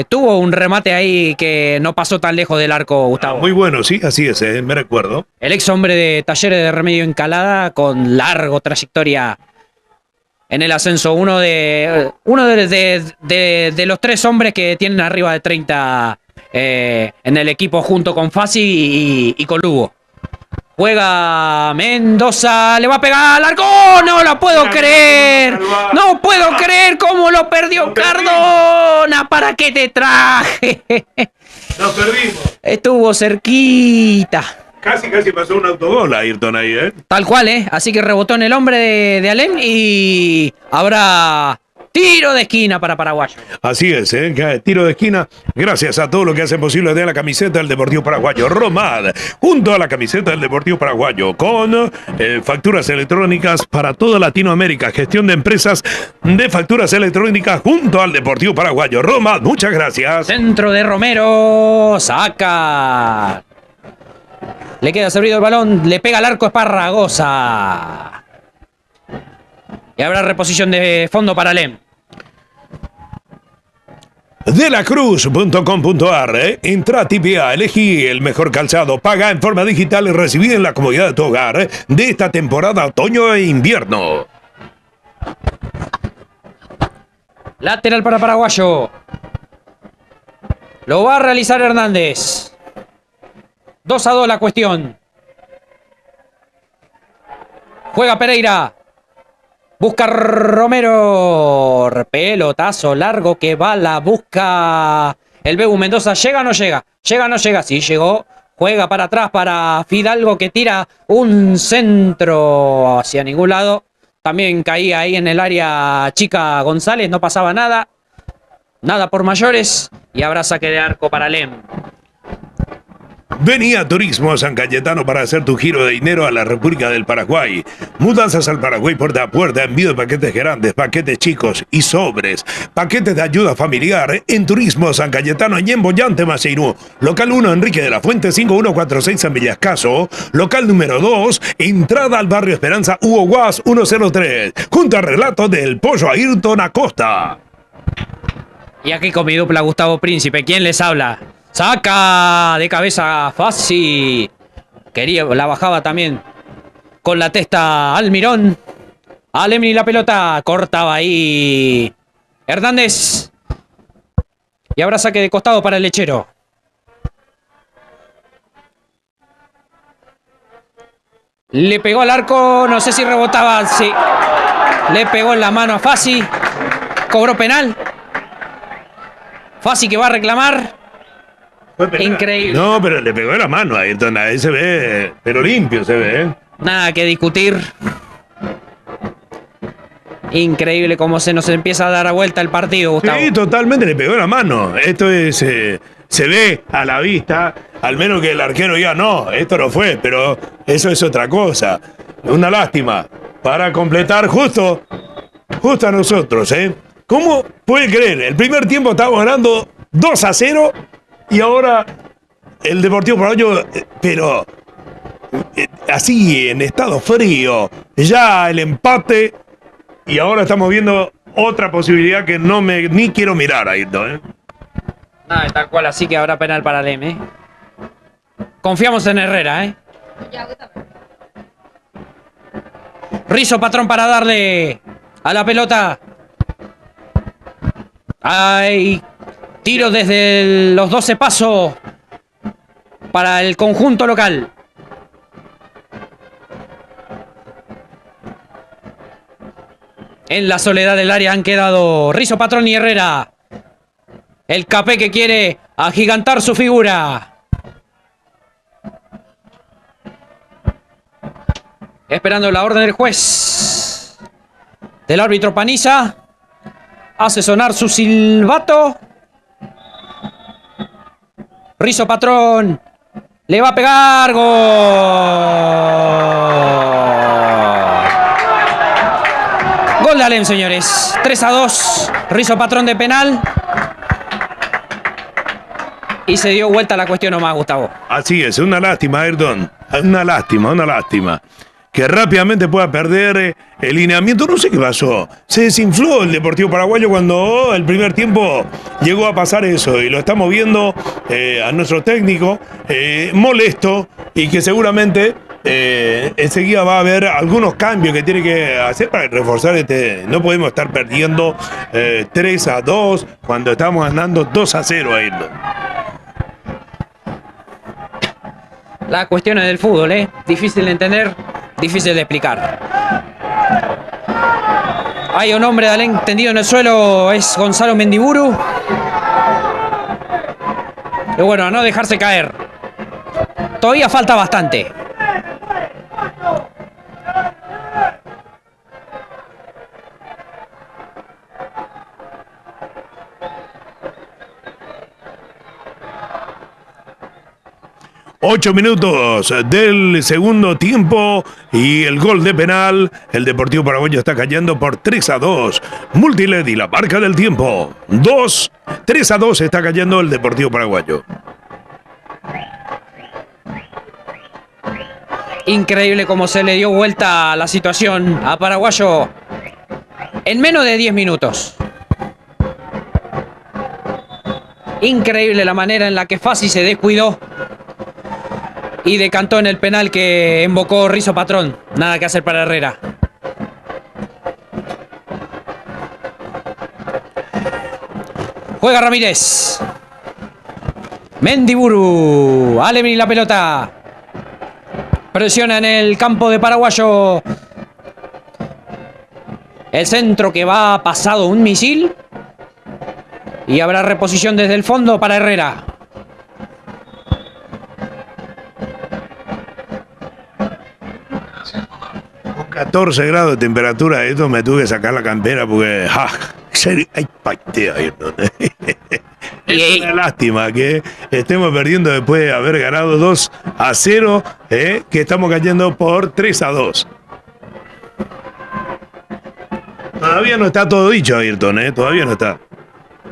tuvo un remate ahí que no pasó tan lejos del arco, Gustavo. Muy bueno, sí, así es, me recuerdo. El ex hombre de Talleres de Remedio Encalada con largo trayectoria en el ascenso. Uno de los 3 hombres que tienen arriba de 30 en el equipo junto con Fassi y con Lugo. Juega Mendoza, le va a pegar al arco. No lo puedo creer. No puedo creer cómo lo perdió Cardona. ¿Para qué te traje? Nos perdimos. Estuvo cerquita. Casi pasó un autogol a Ayrton ahí, ¿eh? Tal cual, ¿eh? Así que rebotó en el hombre de Alem y habrá tiro de esquina para Paraguayo. Así es, tiro de esquina. Gracias a todo lo que hacen posible de la camiseta del Deportivo Paraguayo. Romad, junto a la camiseta del Deportivo Paraguayo, con facturas electrónicas para toda Latinoamérica. Gestión de empresas de facturas electrónicas junto al Deportivo Paraguayo. Romad, muchas gracias. Centro de Romero, saca. Le queda servido el balón, le pega al arco Esparragosa. Y habrá reposición de fondo para Alem. Delacruz.com.ar, entra a TPA, elegí el mejor calzado, paga en forma digital y recibí en la comodidad de tu hogar de esta temporada otoño e invierno. Lateral para Paraguayo. Lo va a realizar Hernández. 2-2 la cuestión. Juega Pereira. Busca Romero. Pelotazo largo que va, la busca el Bebu Mendoza. ¿Llega o no llega? ¿Llega o no llega? Sí, llegó. Juega para atrás para Fidalgo que tira un centro hacia ningún lado. También caía ahí en el área chica González. No pasaba nada. Nada por mayores. Y habrá saque de arco para Alem. Vení a Turismo San Cayetano para hacer tu giro de dinero a la República del Paraguay. Mudanzas al Paraguay puerta a puerta, envío de paquetes grandes, paquetes chicos y sobres. Paquetes de ayuda familiar en Turismo San Cayetano y en Boyante, Maceirú. Local 1, Enrique de la Fuente, 5146 San Villascaso. Local número 2, entrada al barrio Esperanza, Hugo Guas 103. Junto al relato del Pollo Ayrton Acosta. Y aquí con mi dupla Gustavo Príncipe, ¿quién les habla? Saca de cabeza Fassi. La bajaba también con la testa Almirón. Alem y la pelota. Cortaba ahí Hernández. Y habrá saque de costado para el lechero. Le pegó al arco. No sé si rebotaba. Sí. Le pegó en la mano a Fassi. Cobró penal. Fassi que va a reclamar. Increíble. No, pero le pegó la mano a Ayrton. Ahí se ve, pero limpio se ve, ¿eh? Nada que discutir. Increíble cómo se nos empieza a dar a vuelta el partido, Gustavo. Sí, totalmente le pegó la mano. Esto es, se ve a la vista, al menos que el arquero ya no, esto no fue, pero eso es otra cosa. Una lástima. Para completar justo a nosotros, ¿eh? ¿Cómo puede creer? El primer tiempo estábamos ganando 2-0 y ahora el Deportivo Paraguayo, pero así en estado frío, ya el empate y ahora estamos viendo otra posibilidad que ni quiero mirar ahí, ¿eh? Nada, tal cual, así que habrá penal para Alem, ¿eh? Confiamos en Herrera, ¿eh? Rizzo Patrón para darle a la pelota. Hay tiro desde los 12 pasos para el conjunto local. En la soledad del área han quedado Rizzo Patrón y Herrera. El Capé que quiere agigantar su figura. Esperando la orden del juez. Del árbitro Paniza. Hace sonar su silbato. Rizzo Patrón. Le va a pegar. ¡Gol! de Alem, señores. 3-2. Rizo Patrón de penal. Y se dio vuelta la cuestión nomás, Gustavo. Así es, una lástima, Ayrton. Una lástima. Que rápidamente pueda perder el lineamiento. No sé qué pasó. Se desinfló el Deportivo Paraguayo cuando el primer tiempo llegó a pasar eso. Y lo estamos viendo a nuestro técnico molesto y que seguramente enseguida va a haber algunos cambios que tiene que hacer para reforzar este. No podemos estar perdiendo 3-2 cuando estamos ganando 2-0, Ayrton. Las cuestiones del fútbol, difícil de entender, difícil de explicar. Hay un hombre de Alem tendido en el suelo, es Gonzalo Mendiburu. Y bueno, a no dejarse caer. Todavía falta bastante. Ocho minutos del segundo tiempo y el gol de penal. El Deportivo Paraguayo está cayendo por 3-2. Multiled y la marca del tiempo. 3-2 está cayendo el Deportivo Paraguayo. Increíble cómo se le dio vuelta la situación a Paraguayo en menos de 10 minutos. Increíble la manera en la que Fassi se descuidó y decantó en el penal que invocó Rizo Patrón. Nada que hacer para Herrera. Juega Ramírez. Mendiburu. Alem y la pelota. Presiona en el campo de Paraguayo. El centro que va pasado un misil. Y habrá reposición desde el fondo para Herrera. Con 14 grados de temperatura, esto me tuve que sacar la campera porque... ¡Ay, patea! Es una lástima que estemos perdiendo después de haber ganado 2-0, que estamos cayendo por 3-2. Todavía no está todo dicho, Ayrton, todavía no está.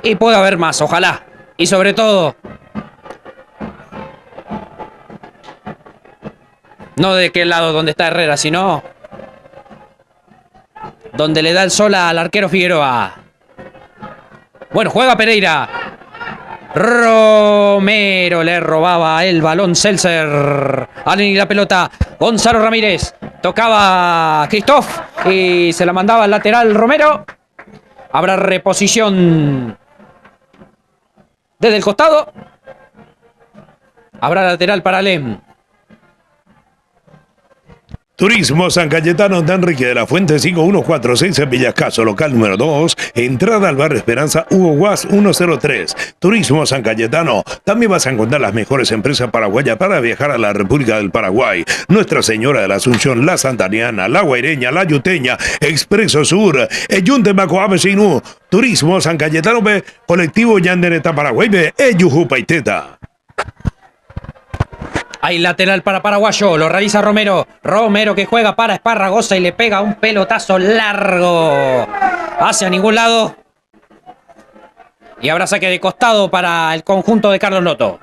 Y puede haber más, ojalá. Y sobre todo, no de qué lado donde está Herrera, sino donde le da el sol al arquero Figueroa. Bueno, juega Pereira. Romero le robaba el balón Seltzer. Allen y la pelota. Gonzalo Ramírez. Tocaba Christoph y se la mandaba al lateral Romero. Habrá reposición desde el costado. Habrá lateral para Alem. Turismo San Cayetano de Enrique de la Fuente 5146 en Villascaso, local número 2, entrada al barrio Esperanza, Hugo Guas 103. Turismo San Cayetano, también vas a encontrar las mejores empresas paraguayas para viajar a la República del Paraguay. Nuestra Señora de la Asunción, La Santaniana, La Guaireña, La Yuteña, Expreso Sur, Eyunte Macoavesinú, Turismo San Cayetano, colectivo Yandereta Paraguay, Eyujupaiteta. Hay lateral para Paraguayo, lo realiza Romero. Romero que juega para Esparragosa y le pega un pelotazo largo hacia ningún lado. Y habrá saque de costado para el conjunto de Carlos Loto.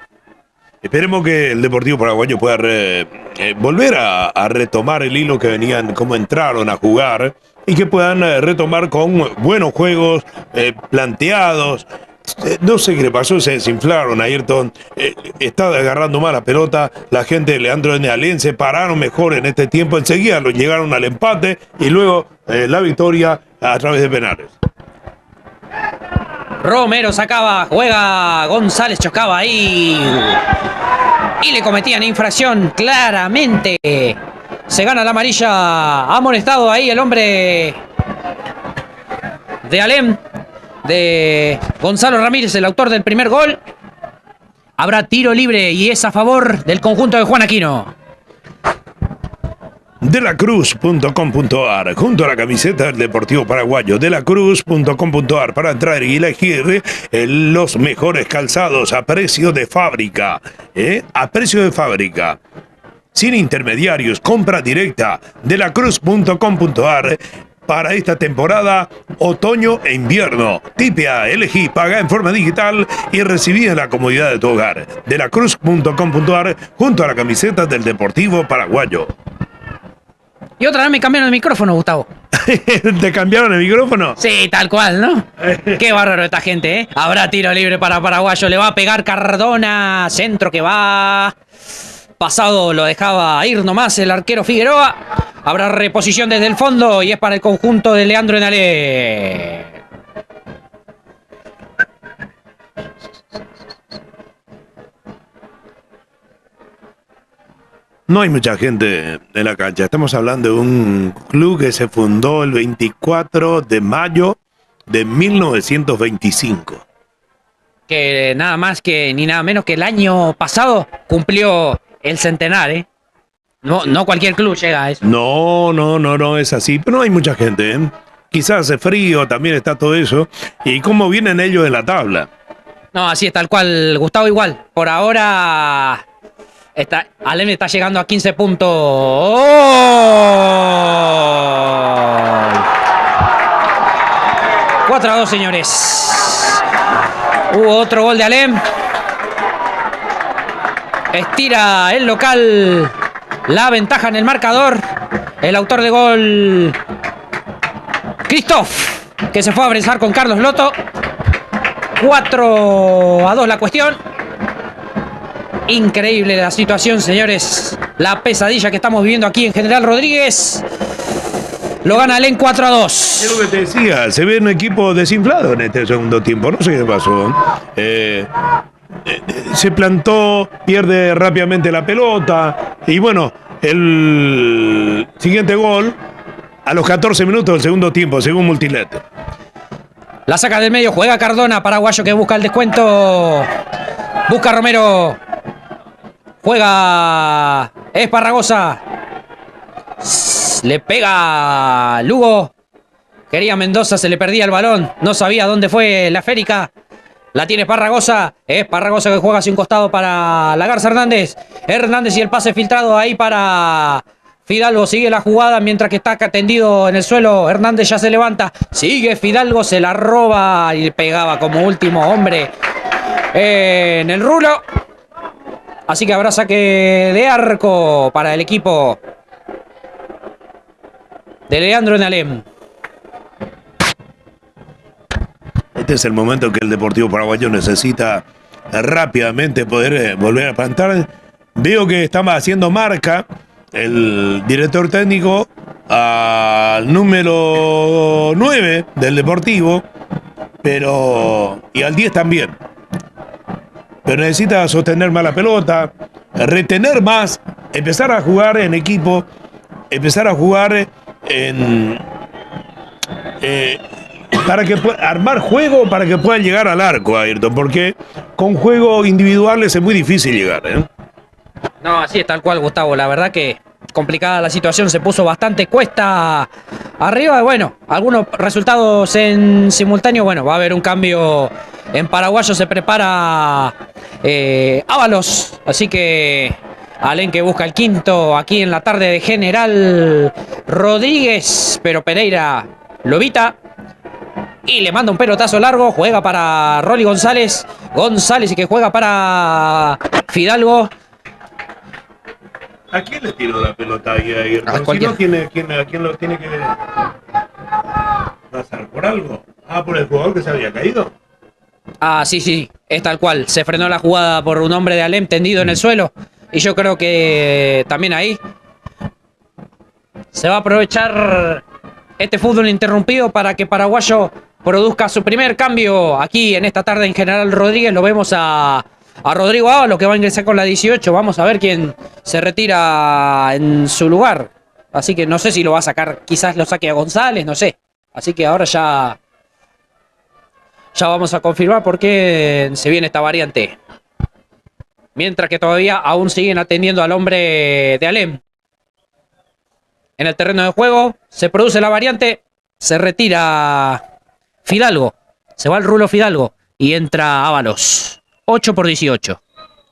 Esperemos que el Deportivo Paraguayo pueda volver a retomar el hilo que venían, como entraron a jugar, y que puedan retomar con buenos juegos planteados. No sé qué le pasó, se desinflaron. Ayrton está agarrando mal la pelota. La gente de Leandro N. Alem se pararon mejor en este tiempo. Enseguida llegaron al empate y luego la victoria a través de penales. Romero sacaba, juega González, chocaba ahí y le cometían infracción claramente. Se gana la amarilla, amonestado ahí el hombre de Alem, de Gonzalo Ramírez, el autor del primer gol. Habrá tiro libre y es a favor del conjunto de Juan Aquino. delacruz.com.ar, junto a la camiseta del Deportivo Paraguayo. delacruz.com.ar para entrar y elegir los mejores calzados a precio de fábrica. A precio de fábrica. Sin intermediarios, compra directa. delacruz.com.ar. para esta temporada otoño e invierno. Tipea, elegí, paga en forma digital y recibí en la comodidad de tu hogar. De la Cruz.com.ar junto a la camiseta del Deportivo Paraguayo. Y otra vez me cambiaron el micrófono, Gustavo. ¿Te cambiaron el micrófono? Sí, tal cual, ¿no? Qué bárbaro esta gente, ¿eh? Habrá tiro libre para Paraguayo. Le va a pegar Cardona. Centro que va. Pasado lo dejaba ir nomás el arquero Figueroa. Habrá reposición desde el fondo y es para el conjunto de Leandro Enalé. No hay mucha gente en la cancha. Estamos hablando de un club que se fundó el 24 de mayo de 1925. Que nada más que ni nada menos que el año pasado cumplió el centenar, ¿eh? No cualquier club llega a eso. No es así. Pero no hay mucha gente, ¿eh? Quizás hace frío, también está todo eso. ¿Y cómo vienen ellos en la tabla? No, así es tal cual, Gustavo, igual. Por ahora... Alem está llegando a 15 puntos. ¡Oh! 4-2, señores. Hubo otro gol de Alem. Estira el local la ventaja en el marcador. El autor de gol, Christoph, que se fue a abrazar con Carlos Loto. 4-2 la cuestión. Increíble la situación, señores. La pesadilla que estamos viviendo aquí en General Rodríguez. Lo gana Alem 4-2. Es lo que te decía, se ve un equipo desinflado en este segundo tiempo. No sé qué pasó. Se plantó, pierde rápidamente la pelota. Y bueno, el siguiente gol a los 14 minutos del segundo tiempo, según Multilet. La saca del medio, juega Cardona, paraguayo que busca el descuento. Busca Romero. Juega Esparragosa. Le pega Lugo. Quería Mendoza, se le perdía el balón. No sabía dónde fue la esférica. La tiene Esparragosa. Esparragosa que juega hacia un costado para la Garza Hernández. Hernández y el pase filtrado ahí para Fidalgo. Sigue la jugada mientras que está tendido en el suelo. Hernández ya se levanta. Sigue Fidalgo, se la roba y pegaba como último hombre en el rulo. Así que habrá saque de arco para el equipo de Leandro Enalé. Este es el momento que el Deportivo Paraguayo necesita rápidamente poder volver a plantar. Veo que estaba haciendo marca el director técnico al número 9 del Deportivo, y al 10 también. Pero necesita sostener más la pelota, retener más, empezar a jugar en equipo, empezar a jugar para que armar juego para que puedan llegar al arco, Ayrton, porque con juegos individuales es muy difícil llegar, ¿eh? No, así es tal cual, Gustavo. La verdad que complicada la situación, se puso bastante cuesta arriba. Bueno, algunos resultados en simultáneo. Bueno, va a haber un cambio en paraguayo, se prepara Ábalos. Así que Alem que busca el quinto aquí en la tarde de General Rodríguez, pero Pereira lo evita. Y le manda un pelotazo largo, juega para Rolly González. González y que juega para Fidalgo. ¿A quién le tiró la pelota ahí, Ayrton? Si no, ¿a quién lo tiene que pasar? ¿Por algo? ¿Por el jugador que se había caído? Sí, es tal cual. Se frenó la jugada por un hombre de Alem tendido en el suelo. Y yo creo que también ahí se va a aprovechar este fútbol interrumpido para que Paraguayo produzca su primer cambio aquí en esta tarde en General Rodríguez. Lo vemos a Rodrigo Ábalos, que va a ingresar con la 18. Vamos a ver quién se retira en su lugar. Así que no sé si lo va a sacar, quizás lo saque a González, no sé. Así que ahora ya vamos a confirmar por qué se viene esta variante. Mientras que todavía aún siguen atendiendo al hombre de Alem. En el terreno de juego se produce la variante, se retira Fidalgo, se va el rulo Fidalgo y entra Ábalos. 8-18.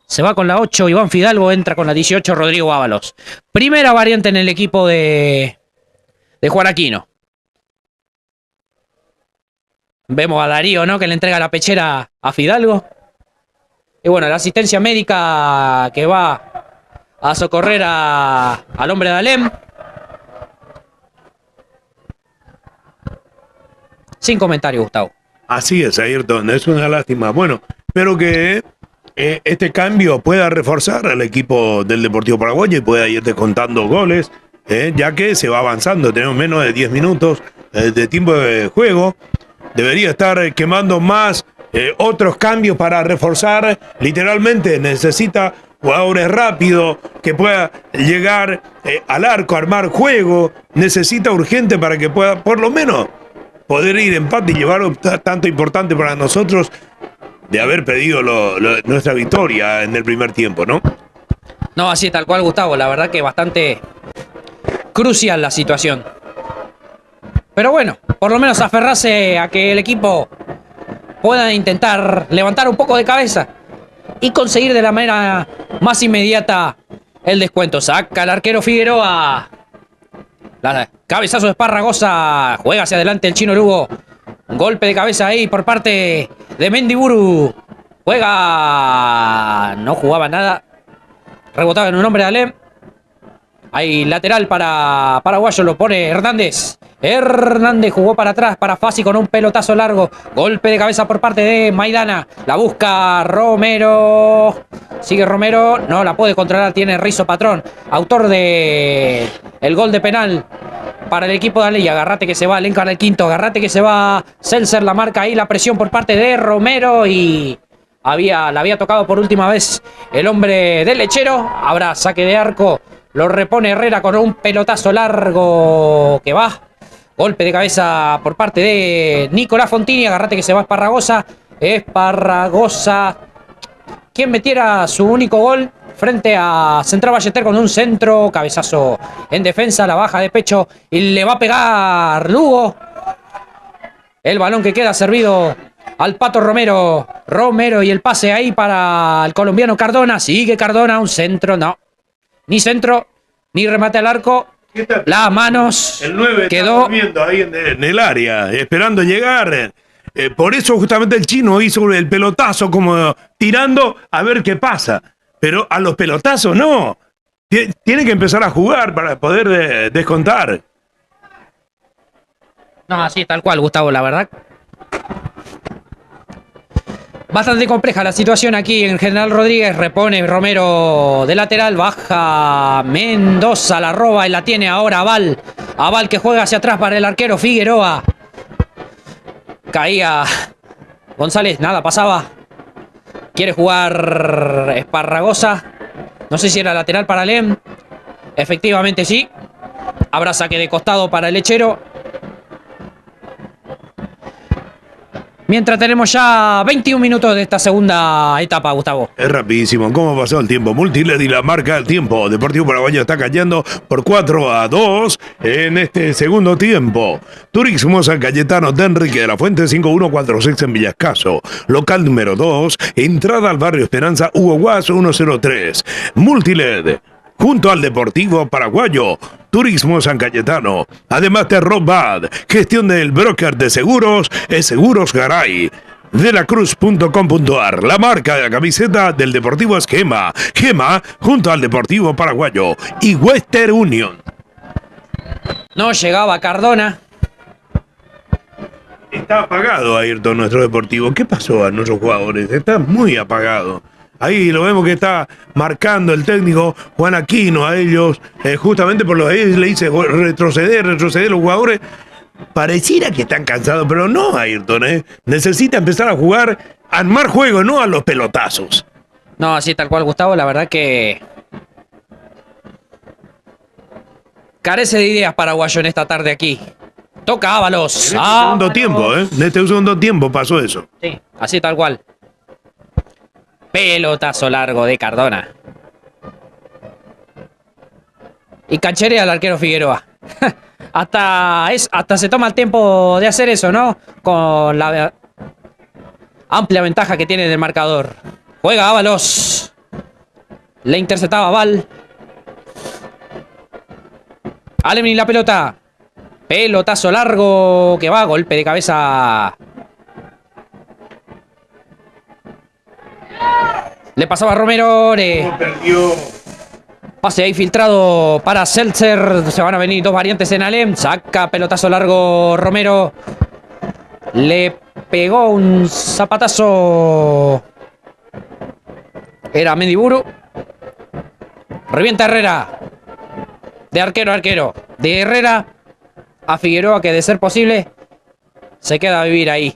Se va con la 8 Iván Fidalgo, entra con la 18 Rodrigo Ábalos. Primera variante en el equipo de Juan Aquino. Vemos a Darío, ¿no? Que le entrega la pechera a Fidalgo. Y bueno, la asistencia médica que va a socorrer al hombre de Alem. Sin comentario, Gustavo. Así es, Ayrton, es una lástima. Bueno, espero que este cambio pueda reforzar al equipo del Deportivo Paraguayo y pueda ir descontando goles, ya que se va avanzando. Tenemos menos de 10 minutos de tiempo de juego. Debería estar quemando más otros cambios para reforzar. Literalmente necesita jugadores rápidos que pueda llegar al arco, armar juego. Necesita urgente para que pueda, por lo menos, poder ir empate y llevar tanto importante para nosotros de haber pedido nuestra victoria en el primer tiempo, ¿no? No, así tal cual, Gustavo. La verdad que bastante crucial la situación. Pero bueno, por lo menos aferrarse a que el equipo pueda intentar levantar un poco de cabeza y conseguir de la manera más inmediata el descuento. Saca el arquero Figueroa. Cabezazo de Esparragosa. Juega hacia adelante el Chino Lugo. Un golpe de cabeza ahí por parte de Mendiburu. Juega. No jugaba nada. Rebotaba en un hombre de Alem. Hay lateral para Paraguayo. Lo pone Hernández. Hernández jugó para atrás para Fassi con un pelotazo largo. Golpe de cabeza por parte de Maidana. La busca Romero. Sigue Romero. No la puede controlar. Tiene Rizo Patrón. Autor de el gol de penal para el equipo de Aley. Agarrate que se va. Lencar el quinto. Agarrate que se va. Seltzer la marca ahí. La presión por parte de Romero. Y la había tocado por última vez el hombre del Lechero. Habrá saque de arco. Lo repone Herrera con un pelotazo largo que va. Golpe de cabeza por parte de Nicolás Fontini. Agarrate que se va Esparragosa. Esparragosa, quien metiera su único gol frente a Central Ballester con un centro. Cabezazo en defensa. La baja de pecho y le va a pegar Lugo. El balón que queda servido al Pato Romero. Romero y el pase ahí para el colombiano Cardona. Sigue Cardona. Un centro. No. Ni centro. Ni remate al arco. Las manos. El 9 quedó viendo ahí en el área, esperando llegar. Por eso justamente el Chino hizo el pelotazo como tirando a ver qué pasa. Pero a los pelotazos no. Tiene que empezar a jugar para poder descontar. No, así tal cual, Gustavo, la verdad. Bastante compleja la situación aquí en General Rodríguez. Repone Romero de lateral. Baja Mendoza, la roba y la tiene ahora Aval. Aval que juega hacia atrás para el arquero Figueroa. Caía González, nada, pasaba. Quiere jugar Esparragosa. No sé si era lateral para Lem. Efectivamente sí. Habrá saque de costado para el Lechero. Mientras tenemos ya 21 minutos de esta segunda etapa, Gustavo. Es rapidísimo. ¿Cómo pasó el tiempo? Multiled y la marca del tiempo. Deportivo Paraguayo está cayendo por 4-2 en este segundo tiempo. Turismo San Cayetano de Enrique de la Fuente 5146 en Villascaso. Local número 2. Entrada al barrio Esperanza Hugo Guas 103. Multiled. Junto al Deportivo Paraguayo, Turismo San Cayetano, además de Robbad, gestión del broker de seguros, es Seguros Garay. delacruz.com.ar, la marca de la camiseta del Deportivo es Gema. Gema junto al Deportivo Paraguayo y Western Union. No llegaba Cardona. Está apagado, Ayrton, nuestro Deportivo. ¿Qué pasó a nuestros jugadores? Está muy apagado. Ahí lo vemos que está marcando el técnico Juan Aquino a ellos, justamente por lo que le dice retroceder los jugadores. Pareciera que están cansados, pero no, Ayrton, necesita empezar a jugar, a armar juego, no a los pelotazos. No, así tal cual, Gustavo, la verdad que carece de ideas Paraguayo en esta tarde aquí. Toca Ábalos. En este segundo tiempo, en este segundo tiempo pasó eso. Sí, así tal cual. Pelotazo largo de Cardona. Y cancherea al arquero Figueroa. hasta se toma el tiempo de hacer eso, ¿no? Con la amplia ventaja que tiene del marcador. Juega Ábalos. Le interceptaba Val. Alemni la pelota. Pelotazo largo que va. Golpe de cabeza Le pasaba a Romero. Perdió. Pase ahí filtrado para Seltzer. Se van a venir dos variantes en Alem. Saca pelotazo largo Romero. Le pegó un zapatazo. Era Mendiburu. Revienta Herrera. De arquero a arquero. De Herrera a Figueroa, que de ser posible se queda a vivir ahí.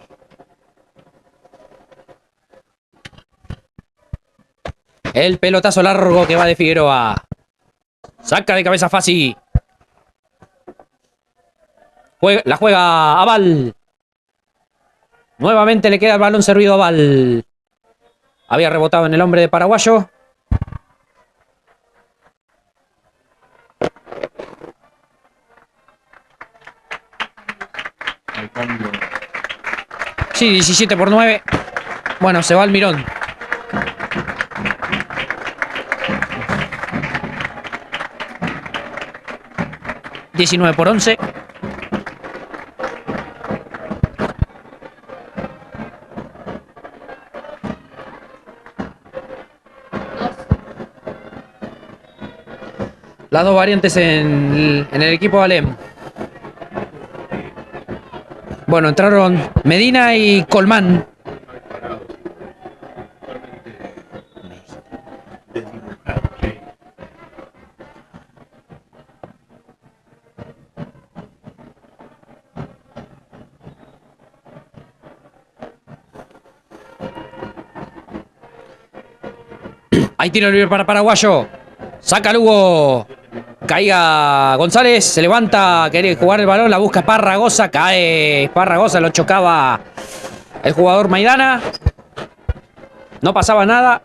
El pelotazo largo que va de Figueroa. Saca de cabeza Fassi. La juega Aval. Nuevamente le queda el balón servido a Aval. Había rebotado en el hombre de Paraguayo. Sí, 17-9. Bueno, se va Almirón. (19-11). Las dos variantes en el equipo de Alem. Bueno, entraron Medina y Colmán. Hay tiro libre para Paraguayo. Saca Lugo. Caiga González. Se levanta. Quiere jugar el balón. La busca Esparragosa. Cae Esparragosa. Lo chocaba el jugador Maidana. No pasaba nada.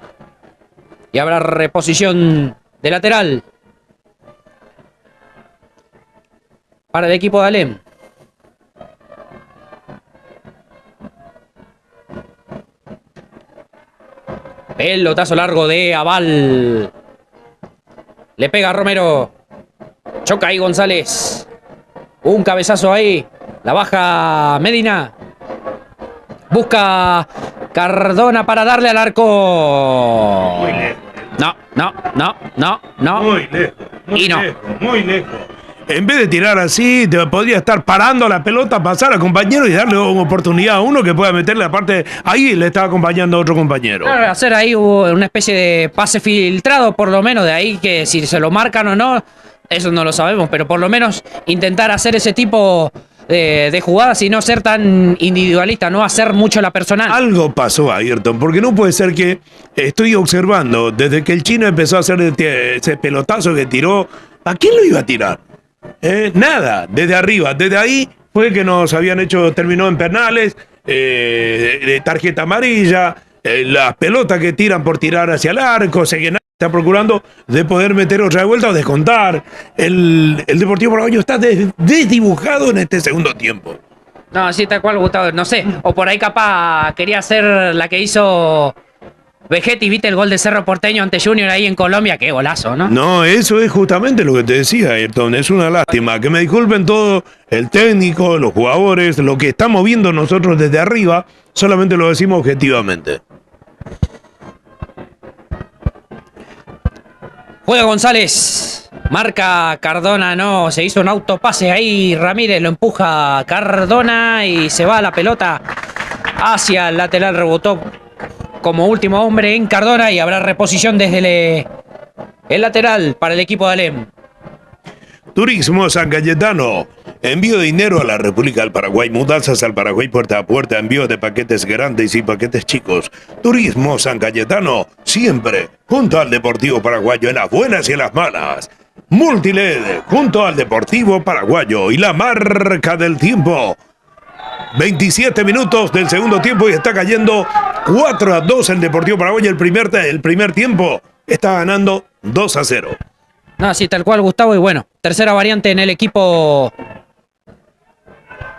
Y habrá reposición de lateral para el equipo de Alem. Pelotazo largo de Aval. Le pega a Romero. Choca ahí González. Un cabezazo ahí. La baja Medina. Busca Cardona para darle al arco. Muy lejos. No. Muy lejos. Y no. Muy lejos. En vez de tirar así, te podría estar parando la pelota, pasar al compañero y darle una oportunidad a uno que pueda meterle aparte. Ahí le estaba acompañando a otro compañero. Claro, hacer ahí una especie de pase filtrado, por lo menos, de ahí que si se lo marcan o no, eso no lo sabemos, pero por lo menos intentar hacer ese tipo de jugadas y no ser tan individualista, no hacer mucho la personal. Algo pasó a Ayrton, porque no puede ser que estoy observando desde que el chino empezó a hacer ese pelotazo que tiró. ¿A quién lo iba a tirar? Nada, desde arriba, desde ahí fue que nos habían terminó en penales, tarjeta amarilla, las pelotas que tiran por tirar hacia el arco, se que está procurando de poder meter otra vuelta o descontar. El Deportivo Paraguayo está desdibujado en este segundo tiempo. No, sí, tal cual, Gustavo, no sé, o por ahí capaz quería hacer la que hizo Vegetti, viste el gol de Cerro Porteño ante Junior ahí en Colombia, qué golazo, ¿no? No, eso es justamente lo que te decía, Ayrton, es una lástima. Que me disculpen todo el técnico, los jugadores, lo que estamos viendo nosotros desde arriba, solamente lo decimos objetivamente. Juega González, marca Cardona, no, se hizo un autopase ahí, Ramírez lo empuja Cardona y se va la pelota hacia el lateral, rebotó como último hombre en Cardona y habrá reposición desde el lateral para el equipo de Alem. Turismo San Cayetano. Envío de dinero a la República del Paraguay. Mudanzas al Paraguay puerta a puerta. Envío de paquetes grandes y paquetes chicos. Turismo San Cayetano. Siempre junto al Deportivo Paraguayo en las buenas y en las malas. Multiled junto al Deportivo Paraguayo. Y la marca del tiempo. 27 minutos del segundo tiempo y está cayendo 4-2 el Deportivo Paraguayo. El primer tiempo está ganando 2-0. No, sí, tal cual, Gustavo. Y bueno, tercera variante en el equipo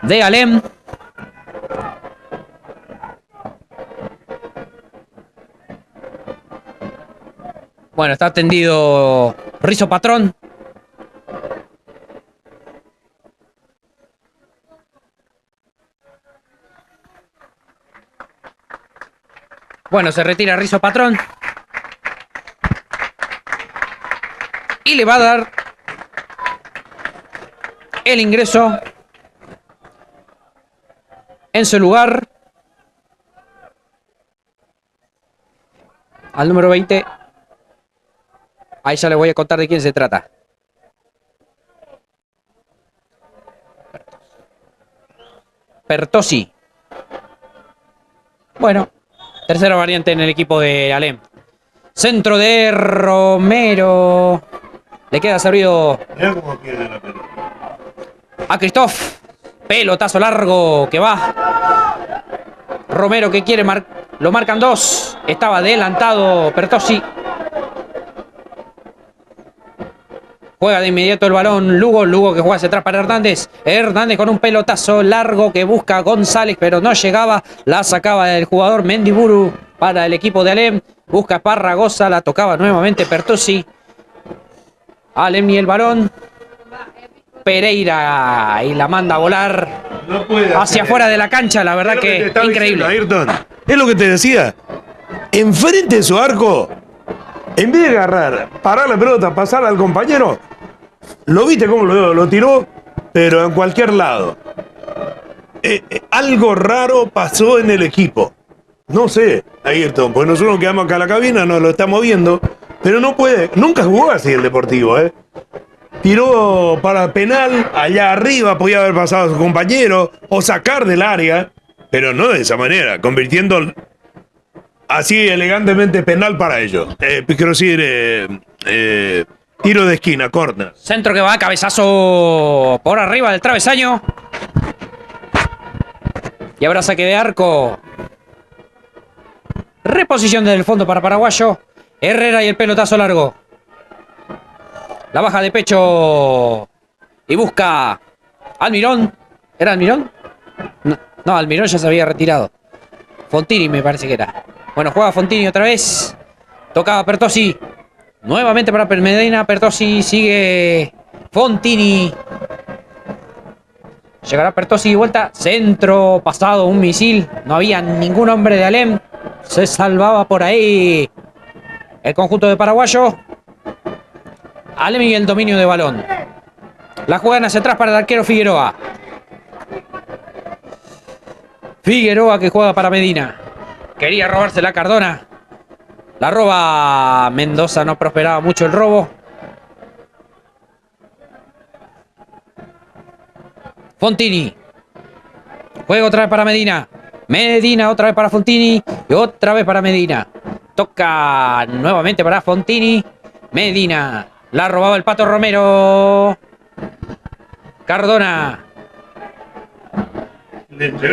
de Alem. Bueno, está tendido Rizo Patrón. Bueno, se retira Rizo Patrón. Y le va a dar el ingreso en su lugar al número 20. Ahí ya les voy a contar de quién se trata. Pertosi. Bueno, tercera variante en el equipo de Alem. Centro de Romero. Le queda servido a Christoph. Pelotazo largo que va. Romero que quiere lo marcan dos. Estaba adelantado Pertosi. Juega de inmediato el balón Lugo. Lugo que juega hacia atrás para Hernández. Hernández con un pelotazo largo que busca González, pero no llegaba. La sacaba el jugador Mendiburu para el equipo de Alem. Busca Parragosa. La tocaba nuevamente Pertosi. Alem y el balón. Pereira y la manda a volar hacia afuera de la cancha. La verdad que increíble. Ayrton, es lo que te decía. Enfrente de su arco, en vez de agarrar, parar la pelota, pasarla al compañero, lo viste cómo lo tiró, pero en cualquier lado. Algo raro pasó en el equipo. No sé, Ayrton, pues nosotros quedamos acá en la cabina, nos lo estamos viendo, pero no puede, nunca jugó así el Deportivo, Tiró para penal, allá arriba podía haber pasado a su compañero o sacar del área, pero no de esa manera, convirtiendo así elegantemente penal para ellos. Quiero decir, tiro de esquina, corner. Centro que va, cabezazo por arriba del travesaño. Y habrá saque de arco. Reposición del fondo para Paraguayo. Herrera y el pelotazo largo. La baja de pecho. Y busca Almirón. ¿Era Almirón? No, Almirón ya se había retirado. Fontini me parece que era. Bueno, juega Fontini otra vez. Tocaba Pertosi. Nuevamente para Medina. Pertosi sigue Fontini. Llegará Pertosi de vuelta. Centro pasado, un misil. No había ningún hombre de Alem. Se salvaba por ahí el conjunto de Paraguayo. Alem y el dominio de balón. La juegan hacia atrás para el arquero Figueroa. Figueroa que juega para Medina. Quería robarse la Cardona. La roba Mendoza, no prosperaba mucho el robo. Fontini. Juega otra vez para Medina. Medina otra vez para Fontini. Y otra vez para Medina. Toca nuevamente para Fontini. Medina. La robaba el Pato Romero. Cardona.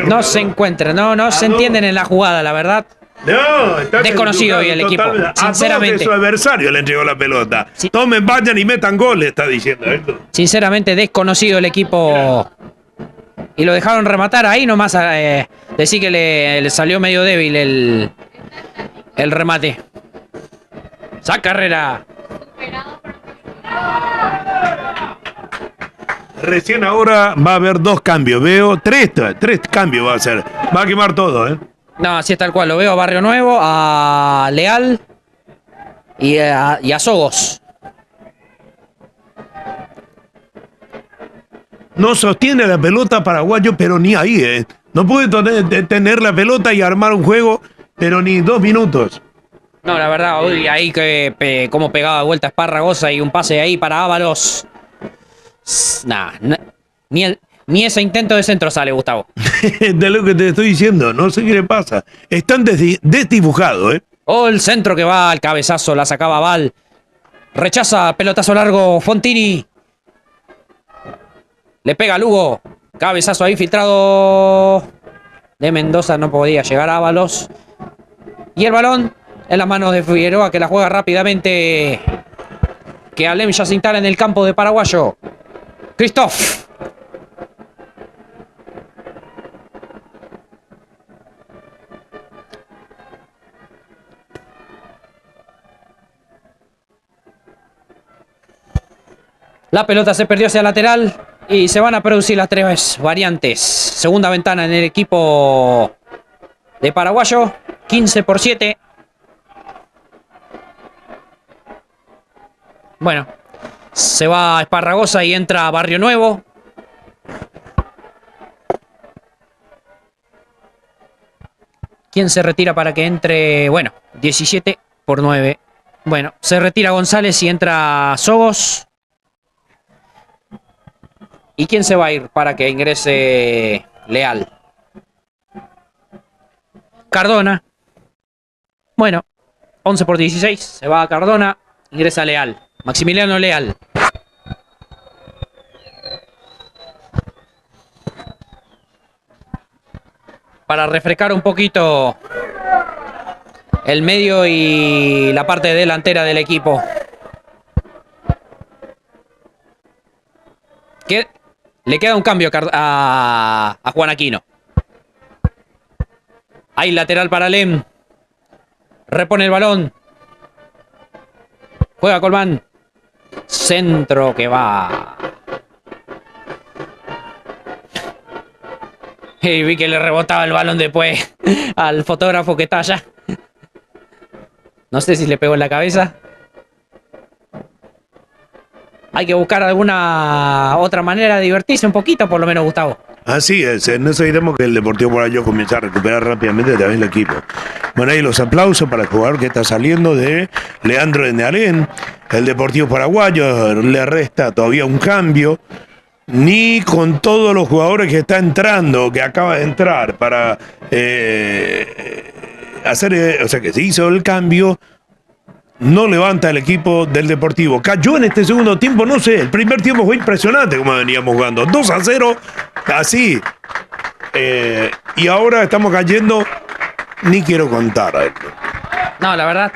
No se encuentran, no se entienden en la jugada, la verdad. No, está desconocido hoy el equipo, sinceramente. A su adversario le entregó la pelota. Sí. Tomen, vayan y metan goles, está diciendo esto. Sinceramente, desconocido el equipo. Y lo dejaron rematar ahí nomás. Decir que le salió medio débil el remate. Saca Herrera. Recién ahora va a haber dos cambios. Veo tres cambios va a hacer. Va a quemar todo, No, así es tal cual. Lo veo a Barrio Nuevo, a Leal y a Sogos. No sostiene la pelota Paraguayo, pero ni ahí, No puede tener la pelota y armar un juego, pero ni 2 minutos. No, la verdad, hoy ahí que como pegaba vuelta Esparragosa y un pase ahí para Ábalos. Ni ese intento de centro sale, Gustavo. De lo que te estoy diciendo, no sé qué le pasa. Están desdibujados, Oh, el centro que va al cabezazo, la sacaba Val. Rechaza, pelotazo largo, Fontini. Le pega a Lugo. Cabezazo ahí filtrado de Mendoza, no podía llegar a Ábalos. Y el balón en las manos de Figueroa, que la juega rápidamente. Que Alem ya se instala en el campo de Paraguayo. Christoph. La pelota se perdió hacia lateral y se van a producir las tres variantes. Segunda ventana en el equipo de Paraguayo. 15-7. Bueno, Se va a Esparragosa y entra a Barrio Nuevo. ¿Quién se retira para que entre? Bueno, 17 por 9. Bueno, se retira González y entra Sogos. ¿Y quién se va a ir para que ingrese Leal? Cardona. Bueno, 11 por 16. Se va a Cardona. Ingresa Leal. Maximiliano Leal. Para refrescar un poquito el medio y la parte delantera del equipo. Que le queda un cambio a Juan Aquino. Hay lateral para Lem. Repone el balón. Juega Colmán. Centro que va. Y vi que le rebotaba el balón después al fotógrafo que está allá. No sé si le pegó en la cabeza. Hay que buscar alguna otra manera de divertirse un poquito, por lo menos, Gustavo. Así es, necesitamos que el Deportivo Paraguayo comience a recuperar rápidamente también el equipo. Bueno, ahí los aplausos para el jugador que está saliendo de Leandro de Nealén. El Deportivo Paraguayo le resta todavía un cambio. Ni con todos los jugadores que está entrando, que acaba de entrar para hacer, o sea que se hizo el cambio, no levanta el equipo del Deportivo. Cayó en este segundo tiempo, no sé, el primer tiempo fue impresionante como veníamos jugando, 2-0, así. Y ahora estamos cayendo, ni quiero contar. No, la verdad,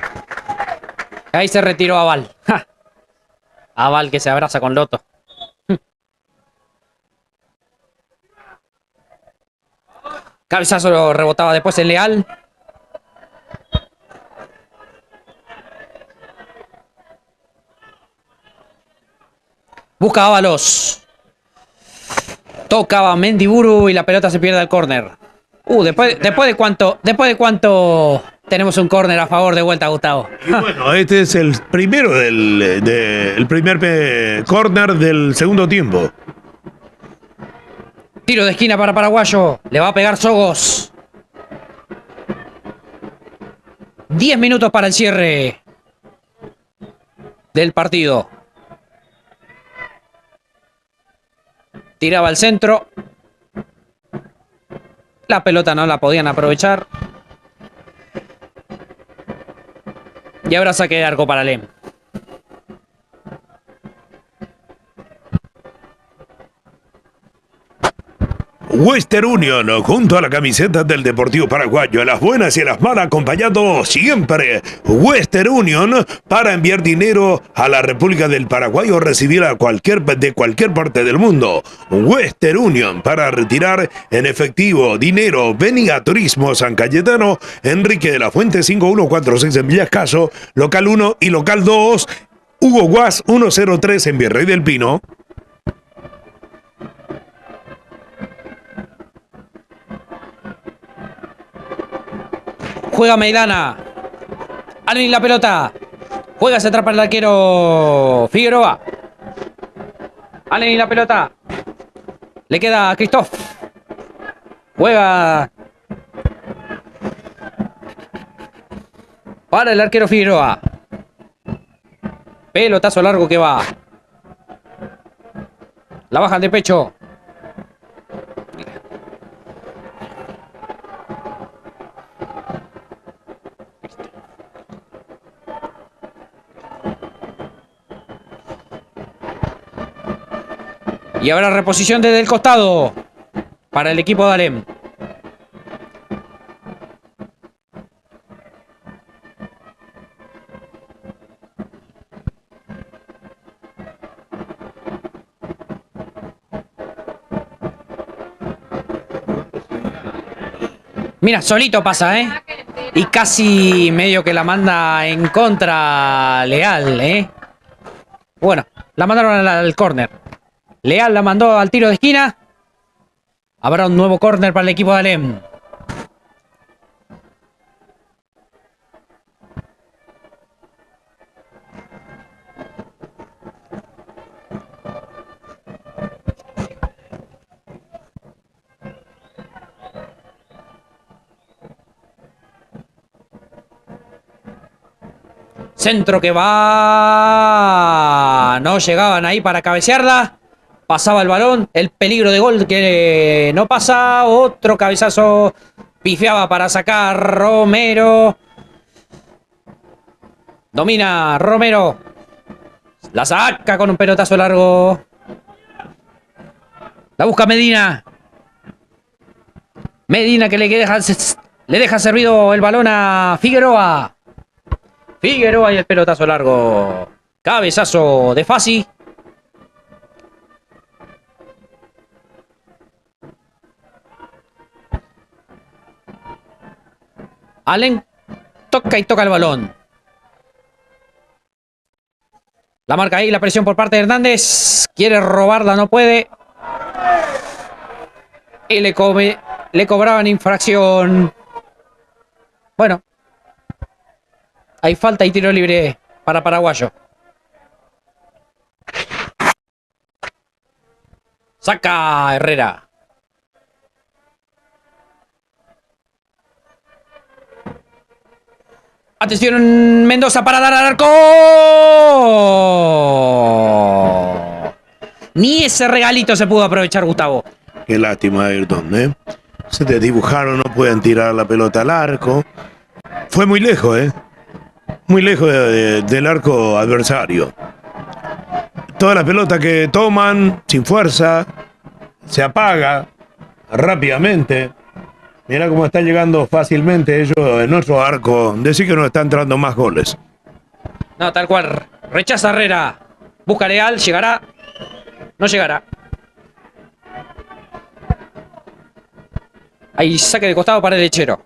ahí se retiró Aval. ¡Ja! Aval que se abraza con Loto. Cabezazo lo rebotaba después el Leal. Busca Ábalos. Tocaba Mendiburu y la pelota se pierde al córner. Después de cuánto tenemos un córner a favor de vuelta, Gustavo. Y bueno, este es el primero el primer córner del segundo tiempo. Tiro de esquina para Paraguayo. Le va a pegar Sogos. 10 minutos para el cierre del partido. Tiraba al centro. La pelota no la podían aprovechar. Y ahora saque de arco para Lem. Western Union, junto a la camiseta del Deportivo Paraguayo, a las buenas y a las malas, acompañando siempre Western Union para enviar dinero a la República del Paraguay o recibir de cualquier parte del mundo. Western Union para retirar en efectivo dinero. Venía Turismo San Cayetano, Enrique de la Fuente 5146 en Villascaso, local 1 y local 2, Hugo Guas 103 en Virrey del Pino. Juega Maidana. Alvin la pelota. Juega, se atrapa el arquero Figueroa. Alvin la pelota. Le queda a Christoph. Juega para el arquero Figueroa. Pelotazo largo que va. La bajan de pecho. Y ahora reposición desde el costado para el equipo de Alem. Mira, solito pasa, ¿eh? Y casi medio que la manda en contra Leal, ¿eh? Bueno, la mandaron al córner. Leal la mandó al tiro de esquina. Habrá un nuevo córner para el equipo de Alem. Centro que va. No llegaban ahí para cabecearla. Pasaba el balón. El peligro de gol que no pasa. Otro cabezazo. Pifiaba para sacar Romero. Domina Romero. La saca con un pelotazo largo. La busca Medina. Medina que le deja servido el balón a Figueroa. Figueroa y el pelotazo largo. Cabezazo de Fassi. Allen toca y toca el balón. La marca ahí, la presión por parte de Hernández. Quiere robarla, no puede. Y le cobraban infracción. Bueno. Hay falta y tiro libre para Paraguayo. Saca Herrera. Atención, Mendoza para dar al arco. Ni ese regalito se pudo aprovechar, Gustavo. Qué lástima, Ayrton, ¿eh? Se desdibujaron, no pueden tirar la pelota al arco. Fue muy lejos, ¿eh? Muy lejos del arco adversario. Toda la pelota que toman, sin fuerza, se apaga rápidamente. Mira cómo están llegando fácilmente ellos en nuestro arco. Decir que nos están entrando más goles. No, tal cual. Rechaza Herrera. Busca Leal, llegará. No llegará. Ahí saque de costado para el Lechero.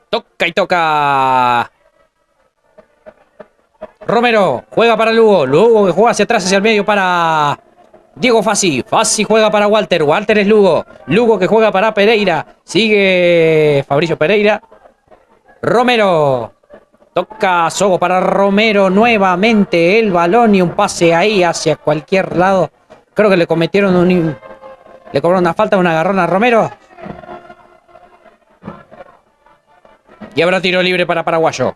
Toca y toca. Romero juega para Lugo. Lugo que juega hacia atrás, hacia el medio para Diego Fassi. Fassi juega para Walter. Walter es Lugo. Lugo que juega para Pereira. Sigue Fabricio Pereira. Romero. Toca Sogo para Romero. Nuevamente el balón y un pase ahí hacia cualquier lado. Creo que le cometieron le cobraron una falta, un agarrón a Romero. Y habrá tiro libre para Paraguayo.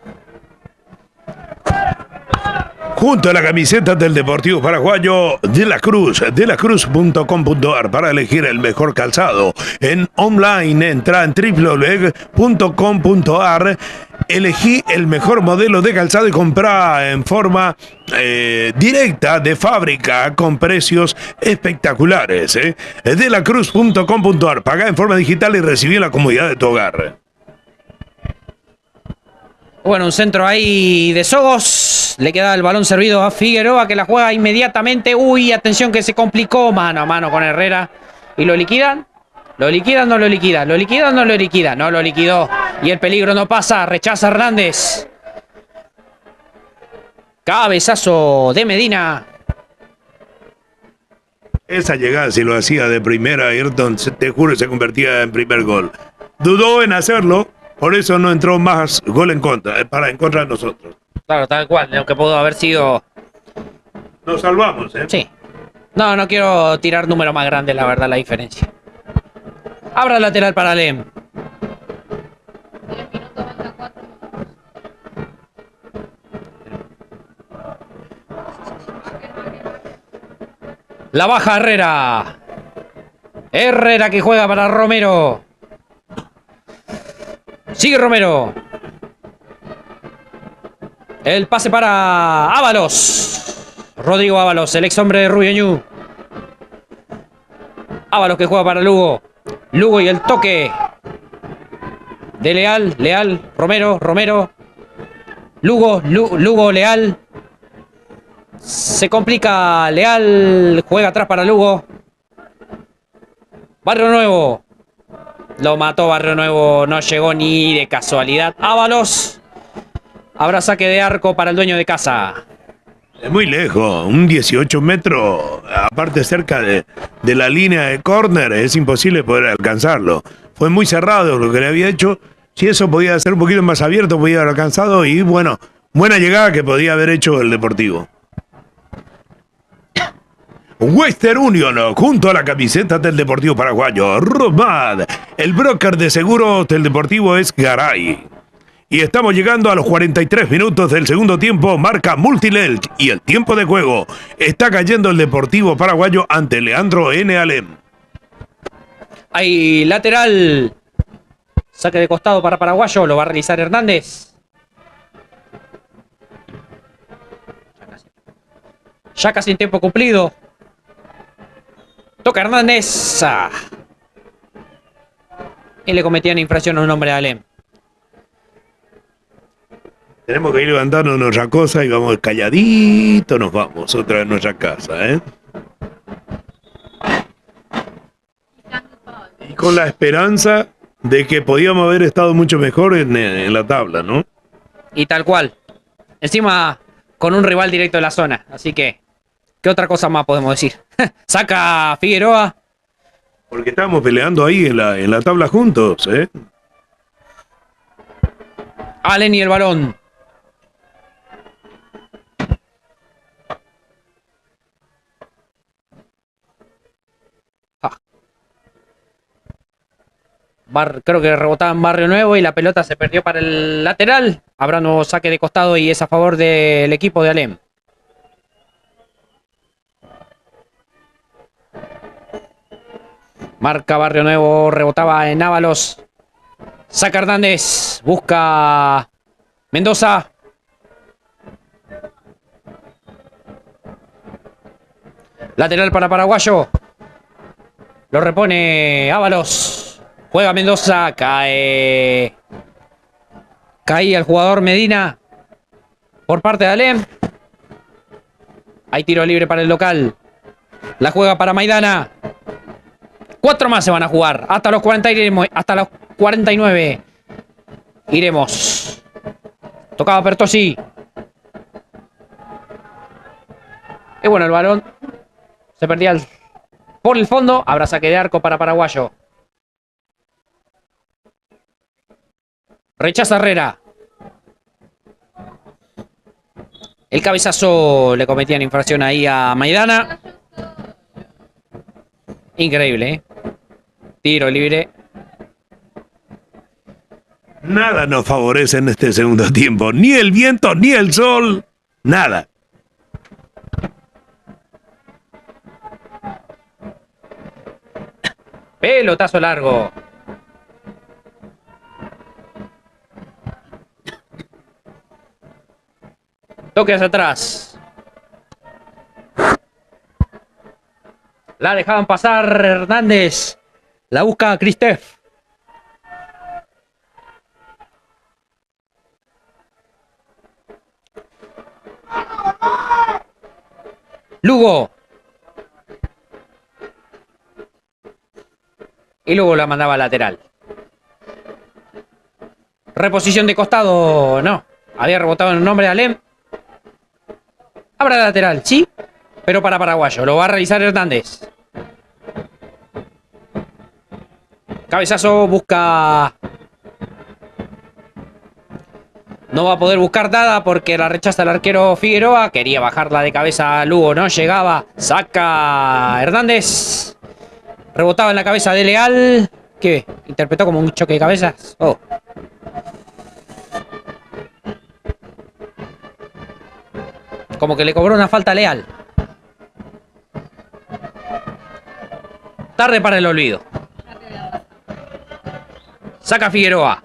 Junto a la camiseta del Deportivo Paraguayo de la Cruz, delacruz.com.ar para elegir el mejor calzado. En online, entra en www.com.ar, elegí el mejor modelo de calzado y compra en forma directa de fábrica con precios espectaculares. Delacruz.com.ar, paga en forma digital y recibí la comodidad de tu hogar. Bueno, un centro ahí de Sogos. Le queda el balón servido a Figueroa, que la juega inmediatamente. Uy, atención que se complicó. Mano a mano con Herrera. ¿Y lo liquidan? ¿Lo liquidan? No lo liquidan. ¿Lo liquidan? No lo liquidan. No lo liquidó. Y el peligro no pasa. Rechaza Hernández. Cabezazo de Medina. Esa llegada, si lo hacía de primera, Ayrton, te juro, se convertía en primer gol. Dudó en hacerlo. Por eso no entró más gol en contra, para en contra de nosotros. Claro, tal cual, aunque pudo haber sido... Nos salvamos, ¿eh? Sí. No quiero tirar número más grande, la verdad, la diferencia. Abra el lateral para Lem. La baja Herrera. Herrera que juega para Romero. Sigue Romero. El pase para Ábalos. Rodrigo Ábalos, el ex hombre de Rubio Ñu. Ábalos que juega para Lugo. Lugo y el toque de Leal. Leal, Romero. Lugo, Leal. Se complica. Leal juega atrás para Lugo. Barrio Nuevo. Lo mató Barrio Nuevo, no llegó ni de casualidad. Ábalos. Habrá saque de arco para el dueño de casa. Es muy lejos, un 18 metros, aparte cerca de la línea de córner, es imposible poder alcanzarlo. Fue muy cerrado lo que le había hecho. Si eso podía ser un poquito más abierto, podía haber alcanzado. Y bueno, buena llegada que podía haber hecho el Deportivo. Western Union, junto a la camiseta del Deportivo Paraguayo. Romad, el broker de seguros del Deportivo es Garay. Y estamos llegando a los 43 minutos del segundo tiempo, marca Multilelch. Y el tiempo de juego, está cayendo el Deportivo Paraguayo ante Leandro N. Alem. Hay lateral. Saque de costado para Paraguayo, lo va a realizar Hernández. Ya casi en tiempo cumplido. Toca Hernández. Y le cometían infracción a un hombre de Alem. Tenemos que ir levantando nuestra cosa y vamos calladito, nos vamos otra vez a nuestra casa, ¿eh? Y con la esperanza de que podíamos haber estado mucho mejor en la tabla, ¿no? Y tal cual. Encima con un rival directo de la zona. Así que, ¿qué otra cosa más podemos decir? Saca Figueroa. Porque estamos peleando ahí en la tabla juntos, ¿eh? Allen y el balón. Creo que rebotaba en Barrio Nuevo y la pelota se perdió para el lateral. Habrá nuevo saque de costado y es a favor del equipo de Alem. Marca Barrio Nuevo, rebotaba en Ábalos. Saca Hernández, busca Mendoza. Lateral para Paraguayo. Lo repone Ábalos. Juega Mendoza, cae el jugador Medina por parte de Alem. Hay tiro libre para el local. La juega para Maidana. 4 más se van a jugar. Hasta los 40 iremos, hasta los 49 iremos. Tocaba Pertossi. Y bueno, el balón se perdía por el fondo. Habrá saque de arco para Paraguayo. Rechaza Herrera. El cabezazo le cometían infracción ahí a Maidana. Increíble, ¿eh? Tiro libre. Nada nos favorece en este segundo tiempo. Ni el viento, ni el sol. Nada. Pelotazo largo. Toque hacia atrás. La dejaban pasar Hernández. La busca Cristef. Lugo. Y luego la mandaba lateral. Reposición de costado. No. Había rebotado en el nombre de Alem. Habrá lateral, sí. Pero para Paraguayo. Lo va a realizar Hernández. Cabezazo, busca. No va a poder buscar nada porque la rechaza el arquero Figueroa. Quería bajarla de cabeza a Lugo, no llegaba. Saca Hernández. Rebotaba en la cabeza de Leal. ¿Qué? ¿Interpretó como un choque de cabezas? Oh. Como que le cobró una falta a Leal. Tarde para el olvido. Saca Figueroa.